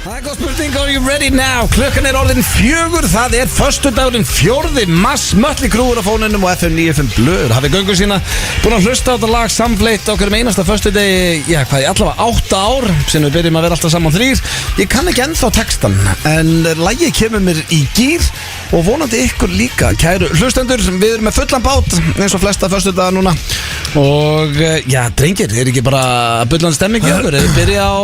Það góð spurning, are you ready now? Klukkan orðin 4, það föstudagurinn 4. mars. Mötli Krúur á fónunum og FM 95 Blöð hafið göngu sína, búin að hlusta á þetta lag samfleitt okkur einasta föstudegi, allavega 8 ár sem við byrjum að vera alltaf saman 3. Ég kann ekki ennþá textan, en lagið kemur mér í gýr og vonandi ykkur líka, kæru hlustendur. Við erum með fullan bát eins og flesta föstudaga núna. Og drengir, ekki bara bullandi stemming í okkur? Við byrja á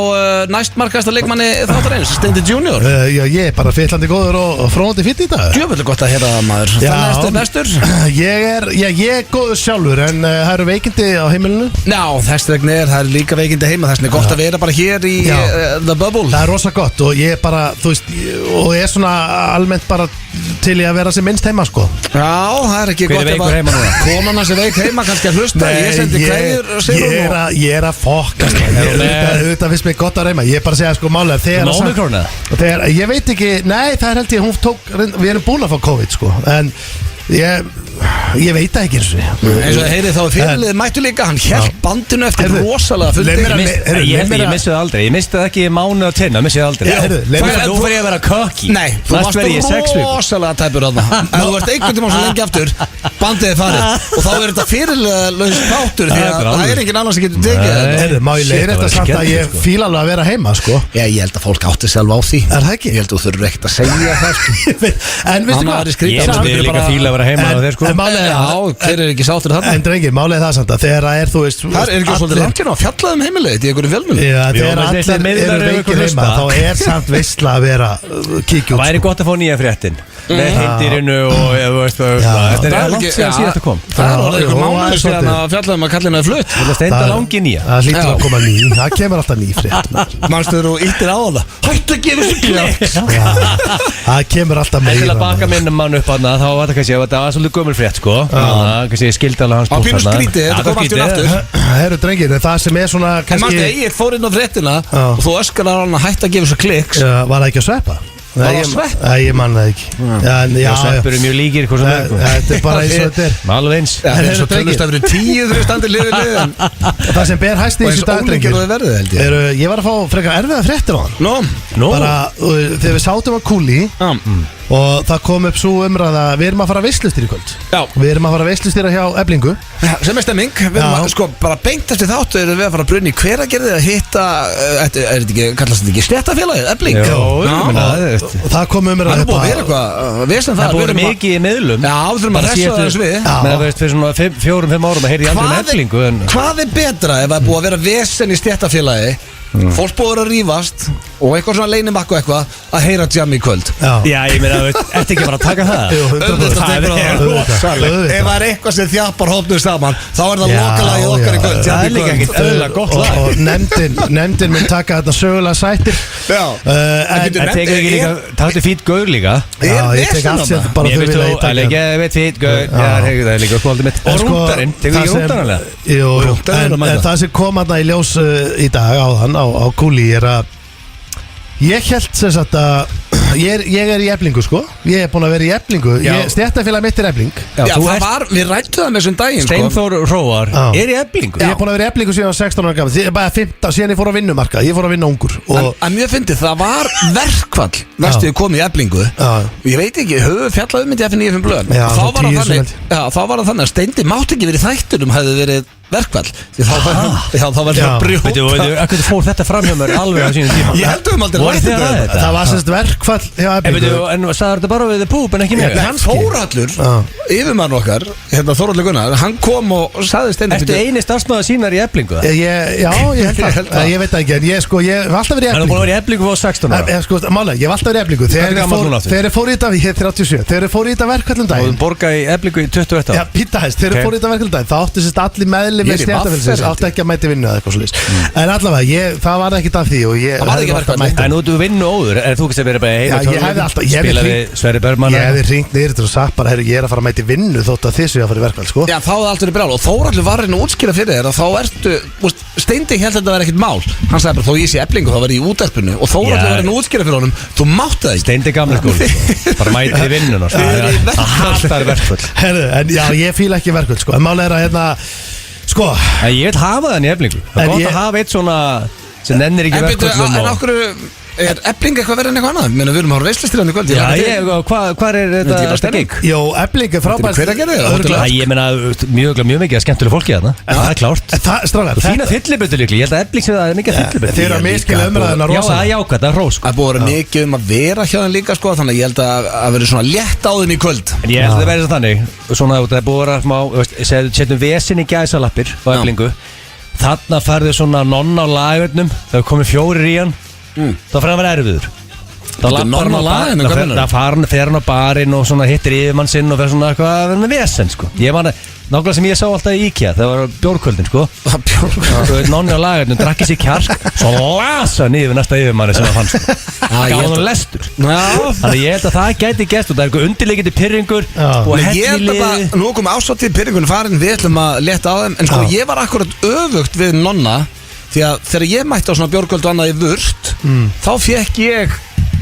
næstmarkasta leikmanni þáttarins, Steindi Junior. Ég bara fyllandi góður og fróðandi fyll í dag. Djöfull gott að heyra það, maður. Þannig ertu bestur? Ég er góður sjálfur, en það eru veikindi á heimilinu. Já, þess vegna það er líka veikindi heima. Þess vegna er gott að vera bara hér í The Bubble. Það er rosa gott og ég bara, þú veist, og ég er svona almennt bara til ég að vera sem minnst heima, sko. Já, það er ekki gott að konana sem veik heima kannski að hlusta. Ég sendi kveðjur Sigrún. Ég er að fokkast. Þetta finnst mér gott að reyma. Ég er bara að segja, sko, málega þegar ég veit ekki, nei, það er held ég, hún tók, við erum búin að fá COVID, sko, en ég veit það ekki eins og það heyrið þá fyrirlið mættu líka, hann hélt bandinu eftir rosalega fulltegn. Ég missi það aldrei, ég missi það ekki mánu á tenna, missi það aldrei. Nú fyrir ég að vera cocky. Nei, þú varst rosalega tæpur að það. Ef þú varst einhvern tíma svo lengi aftur, bandið er farið og þá er þetta fyrirliðlaus þáttur því að það er engin annars sem getur tekið. Má ég leira þetta samt að ég fíla alveg að vera heima, sko? Já, ég held að fólk átti sjálf á því. Er það ekki? Ég held að þú þurfur ekkert að segja það, sko. En veistu hvað? Ég myndi líka fíla að vera heima á þér, sko. Já, hver er ekki sáttur þarna? En drengir, málið það samt að þegar það er, þú veist, það er ekki svolítið langt hérna á fjallaðum heimilið í einhverju fjölmjölum. Já, þegar allir eru veikir heima, þá er samt veistla að vera kíkja út. Það væri gott að fá nýja fréttin með hindirinu og þú veist þetta er langt síðan síðast að kom. Það er orðið ykkur mánuður síðan að fjallaðum að kallinu er flutt. Það steinda langi nýja. Það hlýtur að koma ný, það kemur alltaf ný frétt. Manstu þú íttir á það? Hættu að gefa þessu kliks. Það kemur alltaf meira. En til að baka minnum mann upp hana, þá var þetta kannski, það var svolítið gömul frétt, sko. Kannski skildi alveg hans búst hana. Á pínu skrítið, þetta kom aftur. Herru drengir, það sem er svona kannski... En manstu, ég fór inn á fréttina og þú öskar á hann að hætta að gefa þessu kliks. Var það ekki að sveppa? Það var svepp? Nei, ég man það ekki. Já, sveppur mjög líkir, hvað sem er. Þetta er bara eins og þetta er. Alveg eins. Það er svo tölust að vera 10 þegar standir liðið. Það sem ber hæst í þessu dag, drengir, ég var að fá frekar erfiða fréttir á hann. Bara, þegar við sátum á Kúli og það kom upp svo umræða, við erum að fara að veislustýra í kvöld. Já. Við erum að fara að veislustýra hjá Eflingu. Sem er stemming. Við erum að, sko, bara beint eftir þáttu erum við að fara að brunni Hveragerði að hitta, kallast þetta ekki Sléttafélagið, Efling? Og það kom umræða. Það er búið að vera eitthvað, veist það. Það búið mikið í miðlum. Já, við þurfum að ressa þessu við. Með að veist fyrir svona 4-5 árum að heyri aldrei um Eflingu. Hvað er betra ef það er búið að vera vesen í Sléttafélagi? Fólk búið að rífast og eitthvað svona leynimakku eitthvað að heyra jam í kvöld. Já, ég meina, ertu ekki bara að taka það? Ef það er eitthvað sem þjappar hópnuð saman þá er það lokalagið okkar í kvöld. Það er líka ekkert öðrulega gott lag. Og nefndin mun taka þetta sögulega sætir. En tekur ekki líka, taktu fít gaur líka. Já, ég tek allt sem bara þau vilja í taka. Ég veit fít gaur, það er líka skóldið mitt. Og rúndarinn, tekur ekki rúndaranlega? Jú, en það sem kom aðna í ljós í dag áðan á Kúli er að ég held sem sagt að ég er í Eflingu, sko. Ég er búin að vera í Eflingu. Stéttarfélag mitt er Efling. Já, við rættum það með þessum daginn, sko. Steinþór Hróar er í Eflingu. Ég er búin að vera í Eflingu síðan 16 ára gammal. Bara 15, síðan ég fór á vinnumarkað. Ég fór að vinna ungur. En mjög fyndið, það var verkfall næstu ég kom í Eflingu. Ég veit ekki, höfu fjallað myndi FN 95 Blöð. Þá var það þannig að Steindi mátti ekki verið í þættunum, hefði verið verkfall. Þá var það brjótt. Hvernig fór þetta fram hjá mér alveg á sínum tíma? Ég held um aldrei rætt þetta. Það var semst verkfall hjá Eflingu. En sagði þetta bara við Púp en ekki mér? Hann Þórhallur, yfirmann okkar, Þórhallur Gunnar, hann kom og sagði Steindi. Ertu eini starfsmaður sínar í Eflingu? Já, ég held það. Ég veit ekki, en ég hef alltaf verið í Eflingu. Hann er búin að vera í Eflingu á 16 ára. Málega, ég hef alltaf verið í Eflingu. Þegar ég fór í þetta, ég er 37, þegar ég fór í þetta verkfallum daginn. Og þú borgaði í Eflingu í 21 ára. Já, pítaðist, þegar ég fór í þetta verkfallum daginn, þá áttu sérst allir meðlim með stéttarfélagsins, áttu ekki að mæti vinnu eða eitthvað svoleiðis. En allavega, það var ekkert af því og ég það var ekki verkfall. En þú vinnu óður, er þú ekki að vera bara heima spilaði Sverri Bergmann? Ég hefði hringt niður til og sagt bara, ég er að fara að mæti vinnu þótt að þessu ég að fara í verkfall, sko. Já, þá er allt verið brjál og Þórhallur var að útskýra fyrir þér að þá ertu, Steindi held að þetta var ekkert mál. Hann sagði bara, þó ég sé Eflingu, þá var ég í útvarpinu og Þórhallur var að útskýra fyrir honum, þú mátti það ekki. Steindi gamli skóli, bara mæti vinnuna, það hattar verkfall. En já, ég fíla ekki verkfall, sko. En máli er að sko. Ég vil hafa það í Eflingu. Það er gott að hafa eitt svona sem nennir ekki verkfallum. En okkur Efling eitthvað verið en eitthvað annað? Mér við erum á veislistir hann í kvöld. Hvað er þetta gig? Jó, Efling er frábært. Hver að gera það? Ég meina mjög mikið að skemmtilega fólki þarna. Það er klárt. Strákar, fína fyllibötu líklega. Ég held að Efling sé það mikið fyllibötu. Þeir eru að miskila umræðina rosa. Já, það er hrós. Það búið að vera mikið að vera hjá þeim líka sko, þannig að ég held að vera svona létt á þeim í kvöld. En ég held að það verði þannig. Svona það er búið að vera smá, setjum vesin í gæsalappir á Eflingu. Þarna færðu svona nonna á lagurnum. Það komið 4 í hann. Það fyrir að vera erfiður. Það fer hann á barinn og svona hittir yfirmann sinn og fer svona eitthvað að vera með vesen sko. Ég man nákvæmlega sem ég sá alltaf í IKEA, það var bjórkvöldin sko. Nonni á lagurnum drakki sér kjark, svo lasa niður næsta yfirmanni sem það fann sko. Gaf hann lestur. Þannig að ég held að það gæti gæst og það er eitthvað undirleikindi pirringur og hellili. Nú kom ástáttíð pirringun farin, við ætlum að leta á þeim. En sko ég var akkurat öfugt við nonna. Því að þegar ég mætti á svona bjórkvöld og annað í vurt þá fekk ég,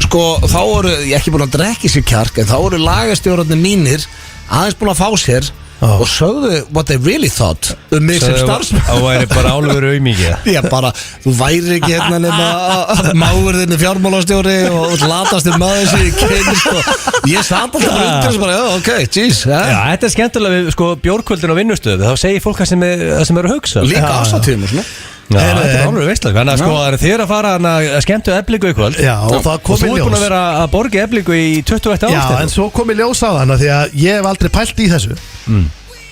sko, þá voru, ég ekki búin að drekki sér kjark en þá voru lagastjórarnir mínir aðeins búin að fá sér og sögðu what they really thought mig sem starfsmenn. Það væri bara álöfur auðmikið. Já, bara, þú væri ekki hérna nema máverðinni fjármálastjóri og latastir maður sér í kynist og ég satt alltaf undir og bara, já, ok, jeez. Já, þetta er skemmtilega við, sko, bjórkvöldin á vinnustöðu, þá segir fólk það sem er að hugsa. Líka ásatíðum og svona. Já, þetta er alveg veistlega. Þannig að sko, það er þér að fara að skemmtu Eflingu í kvöld. Já, og það kom í ljós. Og þú er búin að vera að borga Eflingu í 21 árs. Já, en svo kom í ljós á þannig því að ég hef aldrei pælt í þessu.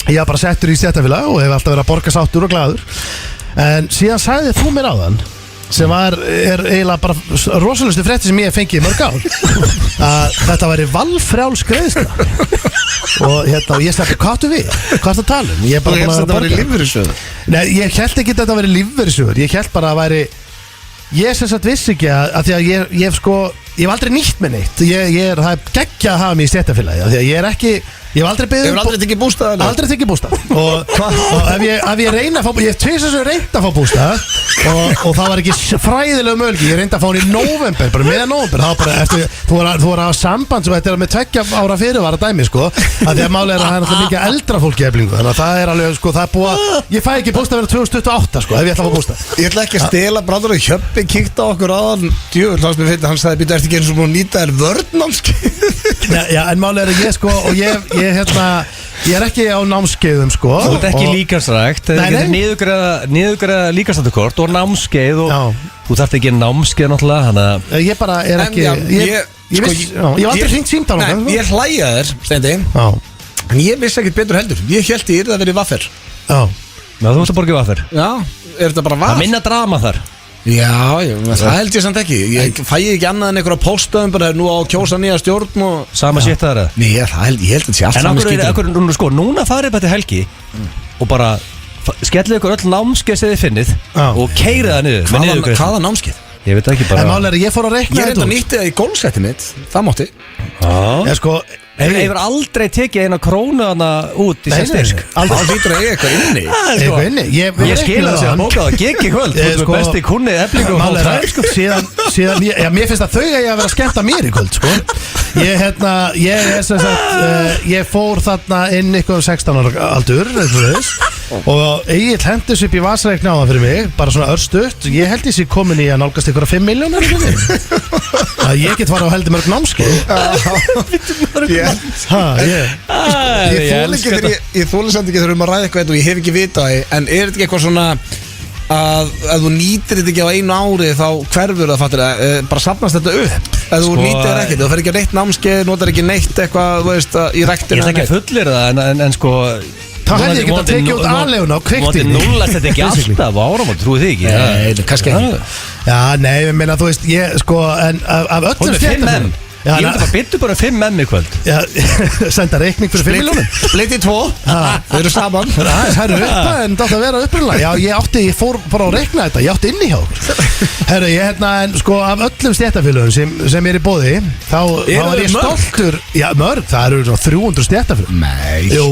Ég hef bara settur í stéttafélag og hef alltaf verið að borga sáttur og glaður. En síðan sagði þú mér áðan, sem er eiginlega bara rosalustu frétti sem ég fengið í mörg ár, að þetta væri valfrjáls greiðsla. Og hérna, og ég sagði, hvað áttu við? Hvað ertu að tala um? Ég held að þetta væri lífeyrissjóður. Nei, ég held ekki að þetta væri lífeyrissjóður. Ég held bara að væri, ég sem sagt vissi ekki að því að ég hef aldrei nýtt með neitt. Það er geggja að hafa mig í stéttafélagi, því að ég er ekki, ég hef aldrei beðið. Hefur aldrei tekið bústað? Aldrei tekið bústað. Og ef ég reyna að fá, ég hef tvisvar reynt að fá bústað og það var ekki fræðilega möguleiki. Ég reyndi að fá hann í nóvember, bara meðan nóvember. Það var bara eftir, þú voru að hafa samband sem þetta er með 2 ára fyrirvara dæmi, sko. Að því að máli er að það er alltaf mikið eldra fólk í Eflingu. Þannig að það er alveg, sko, það er búið að, ég fæ ekki bústað verið 2028, sko, ef ég ætla að fá bústað. Ég ætla ekki að stela brandur og Hjöppi kíkti á okkur áðan. Djöfull, hann sagði, býta, ertu ekki eins og búin að nýta þér vörnnámskeið? Já, en máli er að ég, sko, og ég er ekki á námskeiðum, sko. Þú ert ekki líkamsrækt. Það er niðurgræða líkamsrættukort og námskeið og þú þarft ekki námskeið náttúrulega, þannig að ég bara er ekki, ég hef aldrei hringt símtal. Nei, ég hlæja þér, Steindi. En ég vissi ekkert betur heldur. Ég held ég að vera í vaffer. Já, þú ert að borga í vaffer. Já, er þetta bara vaff? Það minna drama þar. Já, það held ég samt ekki. Ég fæ ekki annað en einhverja póstöðum bara nú á kjósa nýja stjórn og sama shit það er. Nei, ég held þetta sé allt saman skýtur. En sko, núna farið bara til helgi og bara skellið ykkur öll námskeið sem þið finnið og keirið það niður. Hvaða námskeið? Ég veit ekki bara. En málega er ég fór að reikna. Ég reynda nýtti það í gólsetti mitt. Það mátti. Ég sko Hefur aldrei tekið eina krónu hana út í sérstyrk. Þá hlýtur að eiga eitthvað inni. Eitthvað inni. Ég skil að segja að bóka það gekk í kvöld. Þú er besti kunni Eflingu og hálf træð. Síðan, mér finnst að þau að ég að vera skemmt að mér í kvöld, sko. Ég fór þarna inn ykkur 16 ára aldur, og Egill hendis upp í vasareikni á það fyrir mig, bara svona örstutt. Ég held ég sé komin í að nálgast ykkur 5 milljónir. Ég get fara á heldur mörg námskeið. Ég þóla samt ekki þegar um að ræða eitthvað og ég hef ekki vitað, en er þetta ekki eitthvað svona að þú nýtir þetta ekki á einu ári þá hverfur það, fattur það, bara safnast þetta upp ef þú nýtir þetta ekki, þú fer ekki að neitt námskeið, notar ekki neitt eitthvað, þú veist, í ræktina. Ég ætla ekki að fullir það, en sko þá hefði ég geta að tekið út aðleguna og kveikt í. Núllast þetta ekki alltaf á áramót, trúið þið ekki? Nei, kannski ekki. Já, nei, ég meina, þú veist, ég, sko, en af öllum stjættum ég myndi bara byttu bara 5 menn í kvöld. Já, senda reikning fyrir 5 milljónum. Splitt í 2. Þau eru saman. Það eru uppa en það átti að vera upprunlega. Já, ég fór bara að reikna þetta. Ég átti inni hjá okkur. Herru, en sko af öllum stéttarfélögum sem er í boði, þá er ég stoltur. Já, mörg, það eru 300 stéttarfélög. Nei. Jú.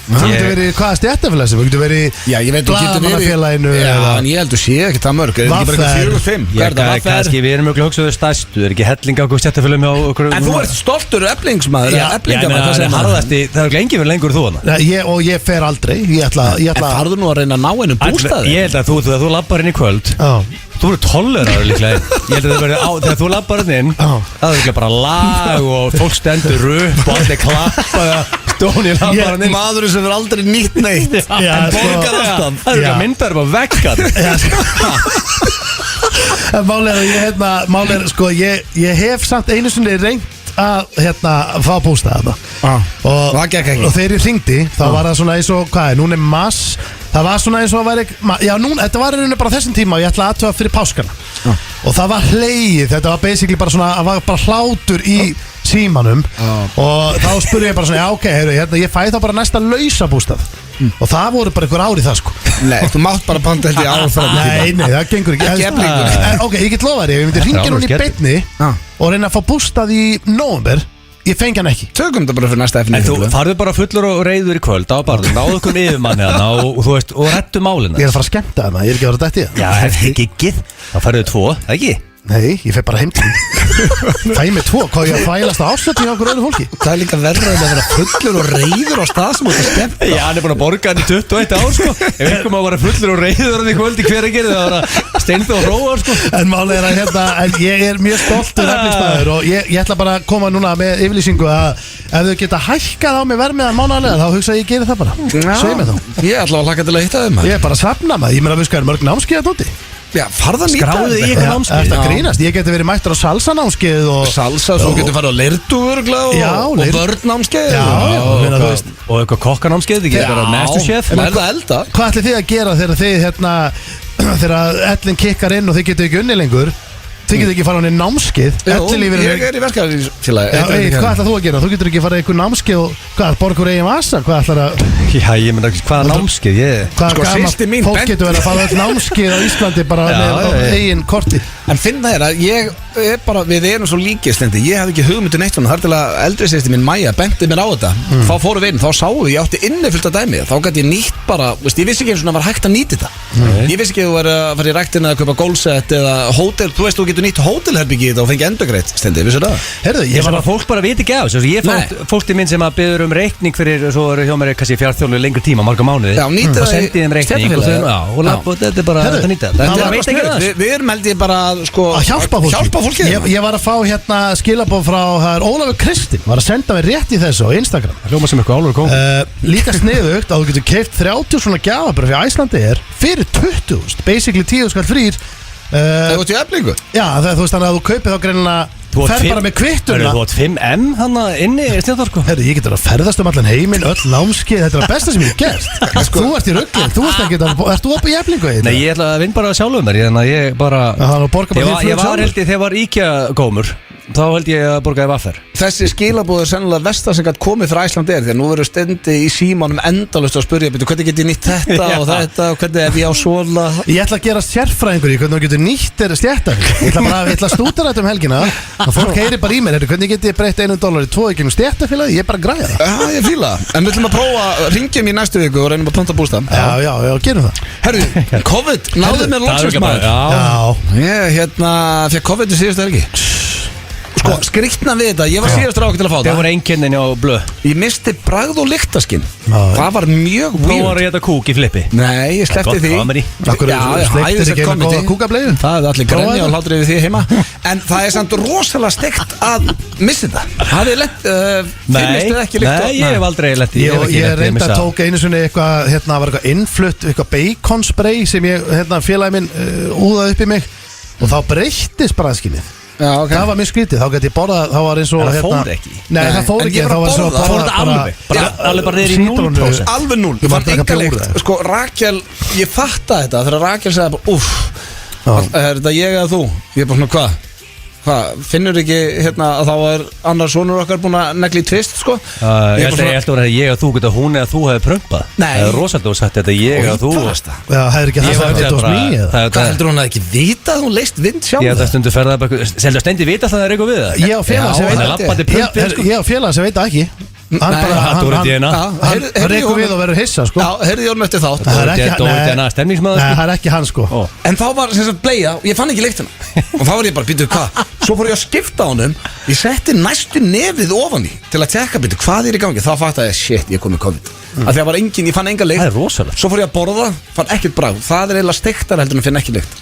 Það getur verið hvaða stjættafélag sem, það getur verið Já, ég veit, þú getur verið Blaðamannafélaginu Já, eða- en ég heldur sé ekki það mörg Er ekki bara VR. 4-5? Hvað er það? Kannski við erum mjög hugsaðu stærstu Er ekki helling á okkur stjættafölum hjá okkur En þú ert stoltur eflingsmaður Já, Það er harðasti Það er ekki lengi verið lengur þú hana Nei, og ég fer aldrei Ég ætla En farðu nú að reyna að ná einu bústaði Ég held að þú lappar inn í kvöld Já. Þú eru tolleraður líklega Ég held að það verði á Þegar þú lappar inn Já. Það er ekki bara lag Og fólk stendur upp Og allir klappa Stóni lappar inn Maðurinn sem er aldrei nýtt neitt Já, En sko- borgar alltaf Það er ekki Já. að mynda þér bara veggan Málið er sko ég hef samt einu sinni reynt að fá bústað Og það gekk ekki. Og þegar ég hringdi þá var það svona eins og hvað er, núna er mars. Það var svona eins og að væri já, þetta var í rauninni bara þessum tíma og ég ætla að aðtöfa fyrir páskana og það var hlegið, þetta var basically bara svona, það var bara hlátur í símanum og þá spurði ég bara svona, já ok, heyrðu, ég fæ þá bara næsta lausa bústað og það voru bara einhver ár í það sko. Nei, þú mátt bara panta held ég áfram Nei, það gengur ekki Ekki Eflingur. Ok, ég get lofa þér, ég myndi ringja núna í beinni og reyna að fá bústað í nóvember. Ég fengi hann ekki. Tökum þetta bara fyrir næsta En þú farðu bara fullur og reyður í kvöld á barðum, náðu okkur yfirmanni hana og þú veist, og rettu málina. Ég er að fara að skemmta hana, ég er ekki að vera dætt í það. Já, er það ekki ekki? Þá farðu 2, ekki? Nei, ég fer bara heim til Fæ mig 2, hvað ég að fælast á ástöndi hjá okkur öðru fólki. Það er líka verður að vera fullur og reyður á stað sem þú ert að skemmta Já, hann er búin að borga hann í 21 ár, sko. Ef einhverjum að vera fullur og reyður hann í kvöldi hver að gera það var steindu og hróa, sko. En málið er að en ég er mjög stoltur eflingsmaður og ég ætla bara að koma núna með yfirlýsingu að ef þau geta hækkað á mig vermiðan mánaðarlega þá hugsa ég geri það bara. Segðu mér þá. Ég ætla að hlaka til að hitta þeim Ég er bara að safna maður, ég meina við skæðum mörg námskeið að dóti. Já, farða nýta Skráðu í eitthvað námskeið. Þetta grínast, ég geti verið mættur á salsa námskeið og Salsa, svo getur farið á leirtu Já, og vörðnámskeið Já, meina, þú veist. Og eitthvað kokkanámskeið, þið getur bara masterchef. En er það elda? Hvað ætli þið að gera þegar þið þegar ellin kikkar inn og þið getur ekki unni lengur þið getur ekki fara á henni námskeið Ég er í verkefæðisfélagi Hvað ætlar þú að gera? Þú getur ekki fara í einhver námskeið og hvað, borgur eigin vasa? Hvað ætlar að Já, ég meina, hvaða námskeið, Hvað Sko, gamalt systir mín fólk benti- getur verið að fara öll námskeið á Íslandi bara Já, með já. eigin korti En finn það að ég er bara, við erum svo líkist ég hafði ekki hugmyndu neitt svona, það er til að eldri sýsti minn Maja benti mér á þetta þá fórum við inn, þá sáum við, ég átti inni fullt af dæmi þá gæti ég nýtt bara, veist, ég vissi ekki eins og það var hægt að nýta þetta ég vissi ekki að þú væri að fara í ræktina að kaupa gólsett eða hótel, þú veist, þú getur nýtt hótelherbyggi þetta og fengi endurgreitt, stendi, vissu það? Herðu, Ég var að fólk bara viti ekki á þessu Ég fótt fólkið minn sem að byður reikning fyrir Svo eru hjá mér kannski fjárþjólu lengri tíma Marga mánuði Já, nýttu Og það í sendi þeim reikning og stéttarfélagið. þau- og lapp og þetta er bara Herðu, að nýta það Þetta var veit ekki það Við erum held ég bara sko, að hjálpa fólki, Ég var að fá hérna skilabóð frá Ólafur Kristinn var að senda mér rétt í þessu á Instagram Hljóma sem eitthvað álur kom Líka sniðugt að þú getur keift 30 svona gjafabröf fyrir Æslandi fyrir 20.000 basically 10 skall frýr Það er út í eflingu Já, þú veist þannig að þú kaupir þá greinilega fer bara með kvitturna Þú átt 5M hann inni í snjáðar sko Herru, ég getur að ferðast allan heiminn, öll námskeið Þetta er það besta sem ég hef gert Þú ert í ruggli, þú ert ekki ert þú upp í Eflingu? Nei, ég ætla að vinna bara sjálfum mér Þannig að ég bara Það borgar bara Ég var held ég þegar var IKEA-gómur Þá held ég að borgaði vaffer Þessi skilabóð er sennilega vestar sem gætt komið frá Æslandi Því að nú verður stendi í símanum endalust að spyrja hvernig get ég nýtt þetta og þetta og hvernig ef ég á svona Ég ætla að gera sérfræðingur í hvernig þú getur nýtt þér stjættar Ég ætla að stúta þetta helgina og fólk heyri bara í mér hvernig get ég breytt $1 í 2 gegnum stjættarfélagi, ég er bara að græða það Já, ég fíla það. En við ætlum að prófa, ringjum í næstu viku og reynum að planta bústað Já, gerum það Herðu, COVID, náðu mér loksins maður Já Ég fekk COVID í síðustu helgi Sko, skrýtna við þetta, ég var síðastur á okkur til að fá Það það voru einkennin á blöð Ég misti bragð og lyktaskinn Já. Það var mjög Prófar weird að geta kúk í flippi Nei, ég sleppti því comedy. Akkur sleiktir ekki einu góða kúkableiðu Það er allir Prófaðu grenja og þetta. hlátur yfir því heima En það er samt rosalega steikt að missi þetta Hafið lett, finnist þið ekki lykt Nei, ég hef aldrei lett Ég reynda að tók einu svona eitthvað var eitthvað innflutt, eitthvað baconspray sem félagi minn úðaði upp í mig og þá breyttist bragðskinnið Já, ok Það var mjög skrítið, þá gæti ég borðað, þá var eins og En það fór ekki? Nei, það fór En ekki, ég var þá að var svo borða. Fór þetta alveg bara niður í 0%? Alveg 0, Ég ég var fann að enga taka lykt bjór, Sko, Rakel, ég fatta þetta Þegar Rakel segði bara, Já. er þetta ég eða þú? Ég er bara svona, hvað, finnur ekki að þá er annar sonur okkar búin að negli í tvist, sko Ég held að vera ég og þú geta hún eða þú hefði prömpað Nei. Það er rosalega og sagt þetta ég og þú Ítalasta. Já, það er ekki Ég það var sem þetta var smí eða? Hvað heldur hún að ekki vita að hún leist vind sjálf? Ég held að stundu ferða Selja stendi vita að það er eitthvað við það Ég á félag sem Já, veit Það er lappandi Ég prumpið sko ég á félag sem veit það ekki Það voru DNA. Hann reykur við og verður hissa sko. Já, heyrði ég honum eftir þátt. Það er DNA stemningsmaður. Nei, það er ekki hann sko. En þá var sem sagt bleia og ég fann ekki lyktina. Og þá var ég bara, býtu hvað? Svo fór ég að skipta á honum. Ég setti næstu nefið ofan í til að tjekka, býtu hvað er í gangi. Þá fattaði ég, shit, ég kom með COVID. Af því að var engin, ég fann enga lykt. Það er rosalegt. Svo fór ég að borða, fann ekkert bragð. Það er eiginlega steiktar heldur en að finna ekki lykt.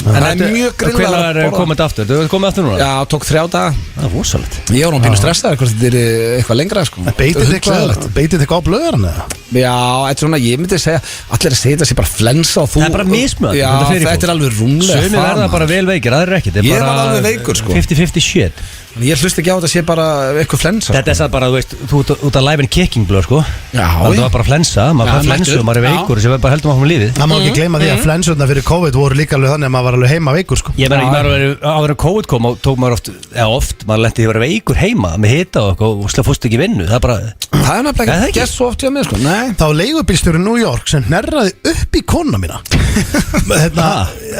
En það er mjög grillað að borða. Hvenær komið þetta aftur? Þú hefði komið aftur núna? Já, tók 3 daga. Það er rosalegt. Ég var nú pínu stressaður hvort þetta er eitthvað lengra sko. Beitið eitthvað á blöðarinn eða? Já, þetta svona, ég myndi segja allir að segja þetta sé bara flensa og þú. Það er bara mismönd. Já, þetta er alveg rúmlega. Sumir verða bara vel veikir, aðrir ekki. Ég var alveg veikur sko. 50-50 shit. Ég hlust ekki á þetta sé bara eitthvað flensa. Þetta er það bara, þú veist, þú út að live and kicking blöð sko. Já. Það var bara flensa, maður fær flensu og maður er veikur sem við bara heldum áfram lífið. Það má ekki gleyma því að flensuna fyrir COVID voru líka alveg þannig að maður var alveg heima veikur sko. Ég meina, áður en COVID kom og tók maður oft, maður lenti að vera veikur heima með hita og fórst ekki í vinnu. Það er bara Það er nefnilega ekki gert svo oft hjá mig sko. Nei. Þá leigubílstjóri New York sem hnerraði upp í konuna mína.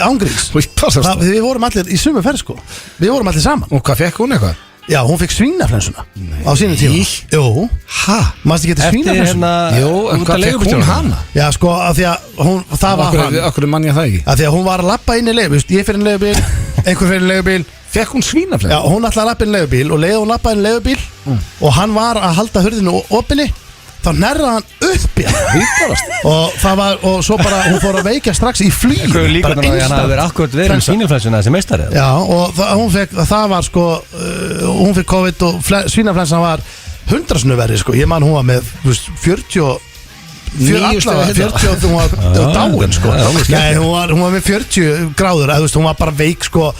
Ángríns. Við vorum allir í sömu ferð sko. Við vorum allir saman. Og hvað fekk hún eitthvað? Já, hún fekk svínaflensuna á sínum tíma. Jú. Hæ? Mást ekki geta svínaflensuna? Jú, en hvað fekk hún hana? Já, sko, af því að hún, það var hann. Akkur mann ég það ekki? Af því að hún var að lappa inn í leigubíl. Ég fyrir inn í leigubíl, einhver fyrir inn í leigubíl. Fekk hún svínaflensu? Já, hún ætlaði að lappa inn í leigubíl og leiði hún lappa inn í leigubíl og hann var að halda hurðinu opinni. Þá nærraði hann upp í hann og svo bara hún fór að veikja strax í flýg. Hvað er líka þannig að hann hafi verið akkurat verið með svínaflensuna þessi meistari? Já, og það var sko hún fekk COVID og svínaflensan var 100 sinni verri sko. Ég man hún var með 40 og hún var dáin sko. Nei, hún var með 40 gráður eða hún var bara veik sko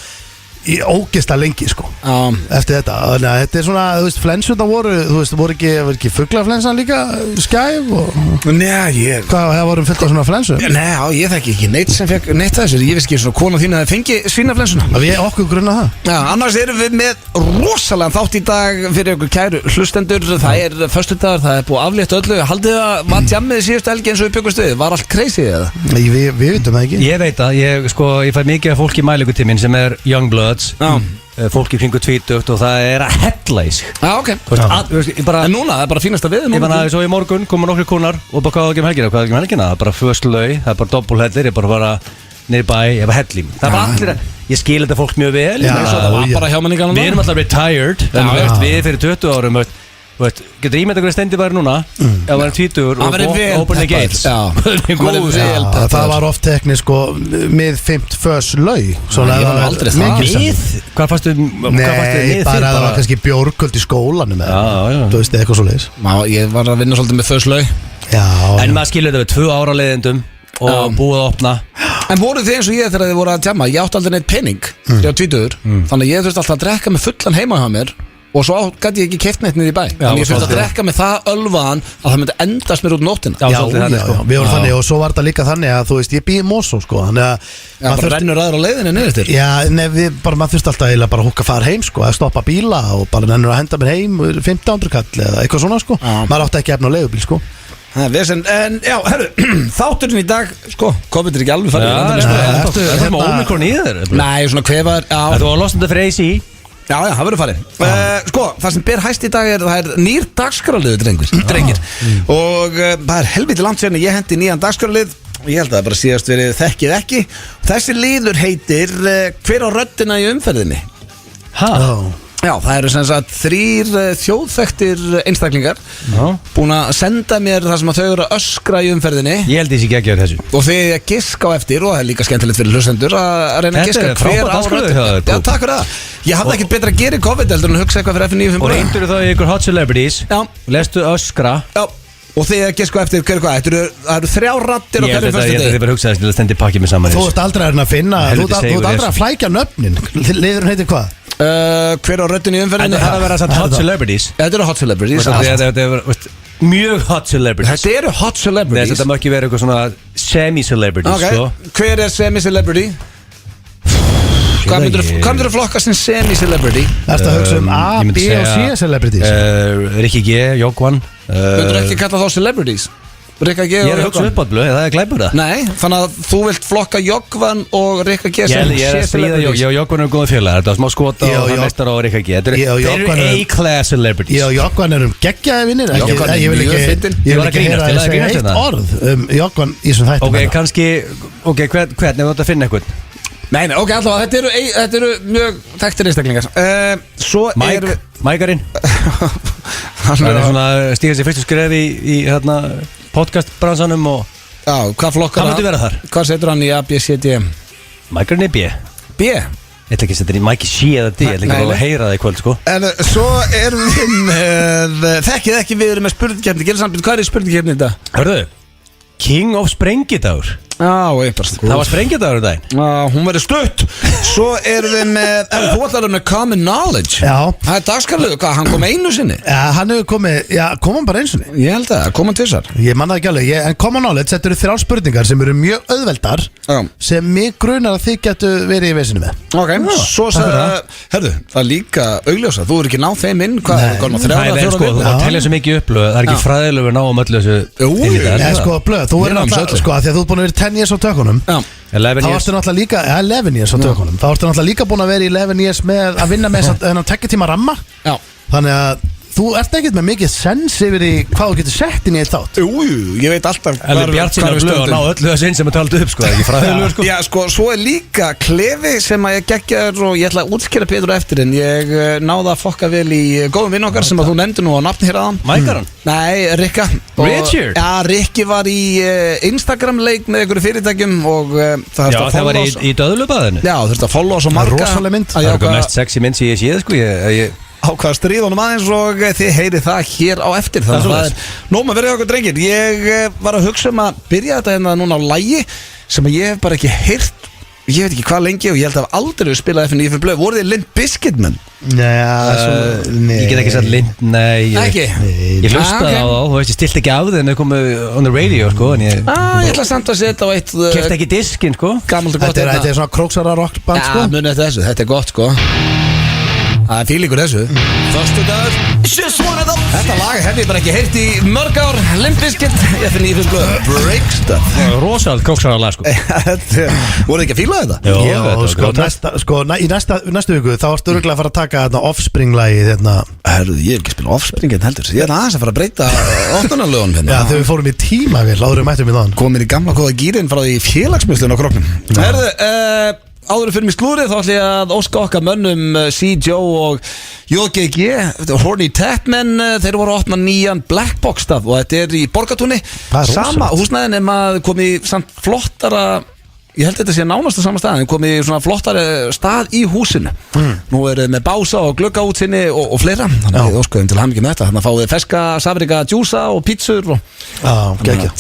í ógeðslega lengi sko eftir þetta, þannig að þetta er svona þú veist, flensuna voru ekki fuglaflensan líka skæf og Nei, það voru fullt af svona flensu Nei, ég þekki ekki neitt sem fekk neitt þessu, ég veist ekki svona kona þín að það fengi svínaflensuna Við okkur grunna það Já, annars erum við með rosalega þátt í dag fyrir ykkur kæru hlustendur það er föstudagur, það er búið aflétt öllu haldið að var tjammið síðustu helgi eins og við byggumst við, var allt crazy eða? Við vitum það ekki Ég veit að, ég fæ mikið af fólki í mælingu til mín sem er young bloods fólki kringu 20 og það er að hella í sig Já, ok En núna, það er bara fínasta við Ég man að svo í morgun koma nokkri konar og bara hvað ekki um helgina það er bara föslau, það er bara doppulhellir ég bara niður bæ, ég bara hell í mig það er bara allir að, ég skil þetta fólk mjög vel það var bara hjá manni ganum Við erum alltaf retired við fyrir 20 árum getur ímynda hvernig stendi væri núna ef það væri 20 og open the gates það var oft tekni sko með 5 fös laug ég var aldrei það hvað fannstu Nei, bara það var kannski bjórkvöld í skólanum þú veist, eitthvað svo leiðis Ég var að vinna svolítið með fös laug En maður skilur þetta við 2 ára leiðindum og búið að opna En voru þið eins og ég þegar þið voru að jamma ég átti aldrei neitt pening þegar ég var 20 þannig að ég þurfti alltaf að drekka með fullan heima hjá mér og svo gæti ég ekki keipt neitt niður í bæ þannig ég þurfti að drekka með það ölvaðan að það myndi endast mér út nóttina Já, við vorum þannig og svo var þetta líka þannig að þú veist, ég býði Mosó sko þannig að bara rennur aðra á leiðinu niður til Já, maður þurfti alltaf eiginlega bara að húka fara heim sko að stoppa bíla og bara rennur að henda mér heim 1500 kall eða eitthvað svona sko maður átti ekki efna á leigubíl sko En já, herru, þátturinn í dag sko, COVID er ekki alveg farið Það er með Omikron í þér Nei, svona kvefaður Þú var losnandi fyrir AC Já, það verður farið Sko, það sem ber hæst í dag það er nýr dagskrárliður, drengir Og það er helviti langt sérna ég hendi nýjan dagskrárlið Ég held að það bara síðast verið þekkið ekki Þessi liður heitir Hver á röddina í umferðinni Já, það eru sem sagt 3 þjóðþekktir einstaklingar búin að senda mér það sem að þau eru að öskra í umferðinni Ég held þessi ekki að gera þessu Og þið að giska á eftir og það er líka skemmtilegt fyrir hlustendur að reyna að giska hver á röddina Já, takk fyrir það Ég hafði ekkert betra að gera í COVID heldur en að hugsa eitthvað fyrir F95 Og reyndur þá í ykkur hot celebrities Lestu öskra Já Og þið að giska eftir hver hvað Það eru 3 raddir á hverju fyrstu degi Ég held að þið bara hugsaði að stendi pakkið mig saman Þú ert aldrei að finna Þú ert aldrei að flækja nöfnin Liðurinn heitir hvað? Hver á röddinu í umferðinni Það er að vera satt hot celebrities Þetta eru hot celebrities Þetta er mjög hot celebrities Þetta eru hot celebrities Þetta má ekki vera eitthvað svona semi-celebrities Hver er semi-celebrity? Hvað myndur þú flokka sem semi-celebrity? Það er að hugsa A, B og C celebrities Rikki G, Jókvan Myndur þú ekki kalla þá celebrities? Rikka G Ég er og að hugsa upp á blöð, það er glæpur það Nei, þannig að þú vilt flokka Jókvan og Rikka G sem Ég er að stríða Ég og Jókvan eru góða félagar Þetta var smá skota og hann mestar á Rikka G Þeir eru A-class celebrities Ég og Jókvan erum geggjaði vinnir Jókvan er mjög fyndinn. Ég vil ekki heyra að segja eitt orð Jókvan í þessum þættum Ok, kannski hvernig þú ætti að finna einhvern Nei, ok, allavega, þetta eru mjög þekktir einstaklingar Svo Mækarinn Hann er svona stígast í fyrstu skref í podcastbransanum og Já, hvað flokkar Hann myndi vera þar Hvað setur hann í A, B, C, D? Mækarinn er B B? Ég ætla ekki að setja í Mæki C eða D Ég ætla ekki að heyra það í kvöld sko En svo erum við með Þekkið ekki við erum með spurningkeppni Gildur Sandbjörn, hvað er spurningkeppni þetta? Hörðu, King of Sprengidagur Já, einhverst Það var Sprengidagur í daginn Já, hún verður stutt Svo erum við með Þú ætlar með Common Knowledge Já. Það er dagskarlegu, hvað, hann kom einu sinni? Hann hefur komið, kom hann bara einu sinni Ég held að, kom hann tvisar Ég manna ekki alveg, en common knowledge, þetta eru 3 spurningar sem eru mjög auðveldar Já. sem mig grunar að þið getur verið í vesinu með Ok, svo sagði Herðu, það er líka augljósa Þú er ekki náð þeim inn, hvað er það, 3 Það er sko, þú má telja svo mikið upplöð Það er ekki fræðilegu við náum öllu þessu inn í það. Sko, blöð, þú er náttúrulega, sko, því að þú er búin að vera 10 years á tökunum Já. 11 þá years. varstu náttúrulega líka, 11 years á tökunum þá varstu náttúrulega líka búin að vera í 11 years með að vinna með þennan 2 tíma ramma Já. þannig að þú ert ekkert með mikið sens yfir í hvað þú getur sett inn í eitt þátt Jú, ég veit alltaf Eldur Bjart sína blöð og ná öllu þessu inn sem er talað upp sko, það er ekki fræðilegur sko. Já, sko, svo er líka klefi sem að ég geggjaður og ég ætla að útskýra betur á eftir en ég náða að fokka vel í góðum vinn okkar sem að þú nefndi nú á nafni hér aðan Mækaran? Nei, Rikka Richard? Já, Rikki var í Instagram-leik með einhverju fyrirtækjum og það Já, það var í döðlubaðinu Já, þú þurfti að followa svo marga rosaleg mynd. Það er eitthvað mest sexy mynd sem ég séð sko ég ákvað að stríða honum aðeins og þið heyrið það hér á eftir þannig að það er nóg með verið okkur drengir ég var að hugsa um að byrja þetta hérna núna á lægi sem að ég hef bara ekki heyrt ég veit ekki hvað lengi og ég held að aldrei spilað FNÍ fyrir blöð, voru þið Limp Bizkit menn? Nei, Ég get ekki sagt Lind, nei Ekki? Ég hlustaði á þá, þú veist, ég stilt ekki á þið en þau komu on the radio sko en ég Ég ætla samt að setja á eitt kefti ekki diskinn sko gammalt og gott þetta er svona króksara rockband sko. Já, muni eftir þessu, þetta er gott sko Það er fílingur þessu Föstudagur Þetta lag hef ég bara ekki heyrt í mörg ár Limp Bizkit FNÍ fyrir blöð Break Stuff Rosald króksara lag sko Voruð ekki að fíla þetta? Já, sko, í næstu viku þá varstu örugglega að fara að taka þarna Offspring-lagið hérna. Herðu, ég hef ekki spilað Offspring heldur Ég er aðeins að fara að breyta óttunarlögun Já, þegar við fórum í tímavél áður mættum við þann Komin í gamla góða gýrin frá því félagsmyndslun á kroknum Herðu, áður fyrir mig slúrið þá ætlum ég að óska okkar mönnum C-Joe og JGG Horny Tatman, þeir voru að opna nýjan Black Box stað og þetta er í Borgatúni sama húsnæðin en maður komið samt flottara ég held þetta sé nánast á sama stað en komið í svona flottari stað í húsinu nú er með bása og gluggaútsinni og fleira þannig að við óskuðum til hamingi með þetta þannig að fáið feska, sabrika, djúsa og pítsur og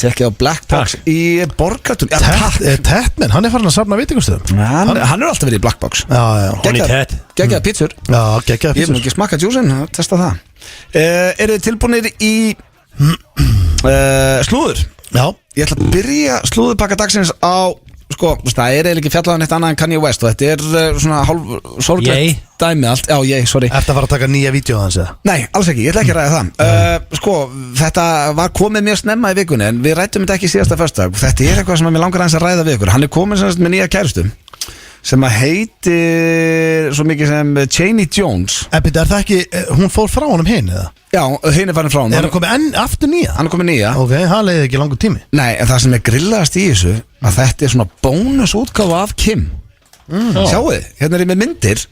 tjekkið á Black Box í Borgatúni Tatman, hann er farin að safna veitingastöðum hann er alltaf verið í Black Box geggjaða pítsur ég hef nú ekki smakkað djúsin, testa það eru þið tilbúinir í slúður? Já Ég ætla að byrja slúðupakka dagsins á sko, það er eiginlega ekki fjallaðan eitt annað en Kanye West og þetta er svona hálf sorglegt dæmi allt, sorry Ertu að fara að taka nýja vídeo hans eða? Nei, alls ekki, ég ætla ekki að ræða það sko, þetta var komið mjög snemma í vikunni en við rættum þetta ekki síðasta föstudag þetta er eitthvað sem mér langar aðeins að ræða við ykkur hann er komið með nýja kærustu sem að heitir svo mikið sem Cheney Jones Er það ekki, hún fór frá honum hinn eða? Já, hinn er farin frá honum Er hann komið aftur nýja? Hann er komið nýja Ok, það leiði ekki langur tími Nei, en það sem er grillaðast í þessu að þetta er svona bónusútgáfa af Kim Sjáu þið, hérna er ég með myndir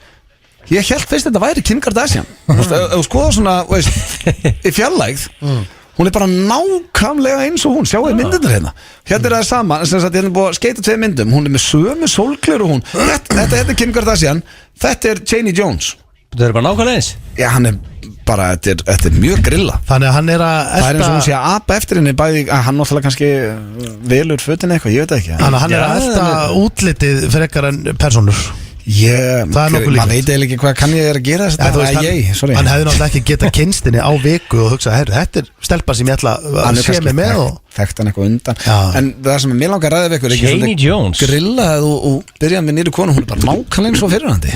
Ég held fyrst þetta væri Kim Kardashian Ef þú skoða svona, í fjarlægð Hún er bara nákvæmlega eins og hún Sjáu þið myndirnar hérna Hérna er það sama, hérna er búið að skeita 2 myndum Hún er með sömu sólklur og hún Þetta er Kim Kardashian, þetta er Cheney Jones Þetta er bara nákvæmlega eins Já, hann er bara, þetta er mjög grilla Þannig að hann er að Það er eins og hún sé að apa eftir henni bæði, hann náttúrulega kannski velur fötin eitthvað, ég veit ekki Þannig að hann er að elta útlitið frekar en personur maður veit eiginlega ekki hvað kann ég að gera þetta hann hefði náttúrulega ekki getað kynstinni á viku og hugsað, herru, þetta er stelpa sem ég ætla að sé mig með þekkt hann eitthvað undan en það sem er mér langar að ræða við ykkur Cheney Jones grillað og byrjað með nýru konu hún er bara nákvæmlega eins og fyrirhandi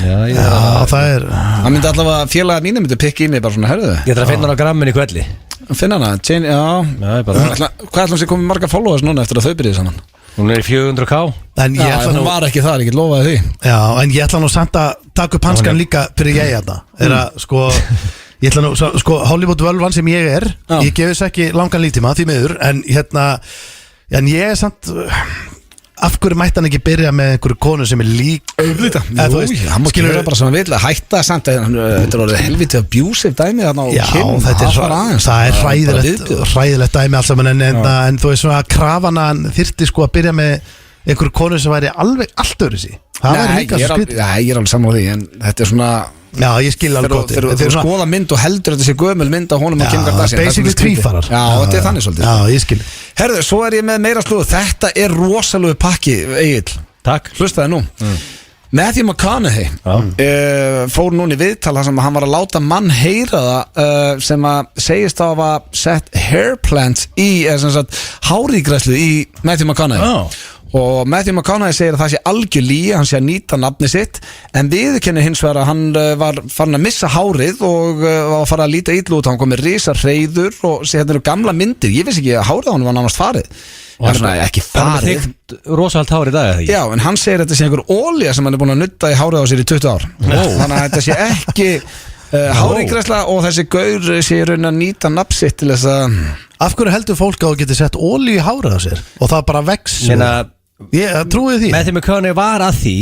það myndi allavega félaga mínu myndi pikka í mig bara svona, herru ég ætla að finna hann á gramminu í kvelli finna hana, Jane, hvað ætlum sér komið marga followers núna eftir að þau byrjuði saman? Hún er í 400k. En ég ætla hún var ekki þar, ég get lofaði því. Já, en ég ætla nú samt að taka upp hanskan líka fyrir ég þetta ég ætla nú, Hollywood völvan sem ég er ég gefi þess ekki langan líftíma því miður, en en ég er samt af hverju mætti hann ekki byrja með einhverju konu sem er lík hann má skilja bara sem hann vil að hætta samt þetta er orðið helviti abusive dæmi það er hræðilegt dæmi alls saman en þú veist svona að krafana þyrfti sko að byrja með einhverju konu sem væri alveg allt öðru sí ég er alveg saman á því en þetta er svona já, ég skil alveg gott þegar þú skoða mynd og heldur þetta sé gömul mynd á honum og Kim Kardashian basically tvífarar já, þetta er þannig svolítið já, ég skil herðu, svo er ég með meira slúðu þetta er rosalegu pakki, Egill takk hlustaði nú Matthew McConaughey fór núna í viðtal þar sem hann var að láta mann heyra það sem að segist á að sett hair plants í hárígræslu í Matthew McConaughey og Matthew McConaughey segir að það sé algjör lygi, hann sé að nýta nafni sitt en viðurkennir hins vegar að hann var farin að missa hárið og var farin að líta illa út, hann kom með risa hreiður og segir þetta eru gamla myndir, ég vissi ekki að hárið á hann var nánast farið og hann er ekki farið rosalt hár í dag eða ekki? Já, en hann segir að þetta sé einhver olía sem hann er búin að nutta í hárið á sér í 20 ár þannig að þetta sé ekki hárígræsla og þessi gaur sé raun að nýta nafn sitt til þess að af hverju heldur fólk að geta sett olíu í hárið á sér og það bara vex ég trúi því Matthew McConaughey var að því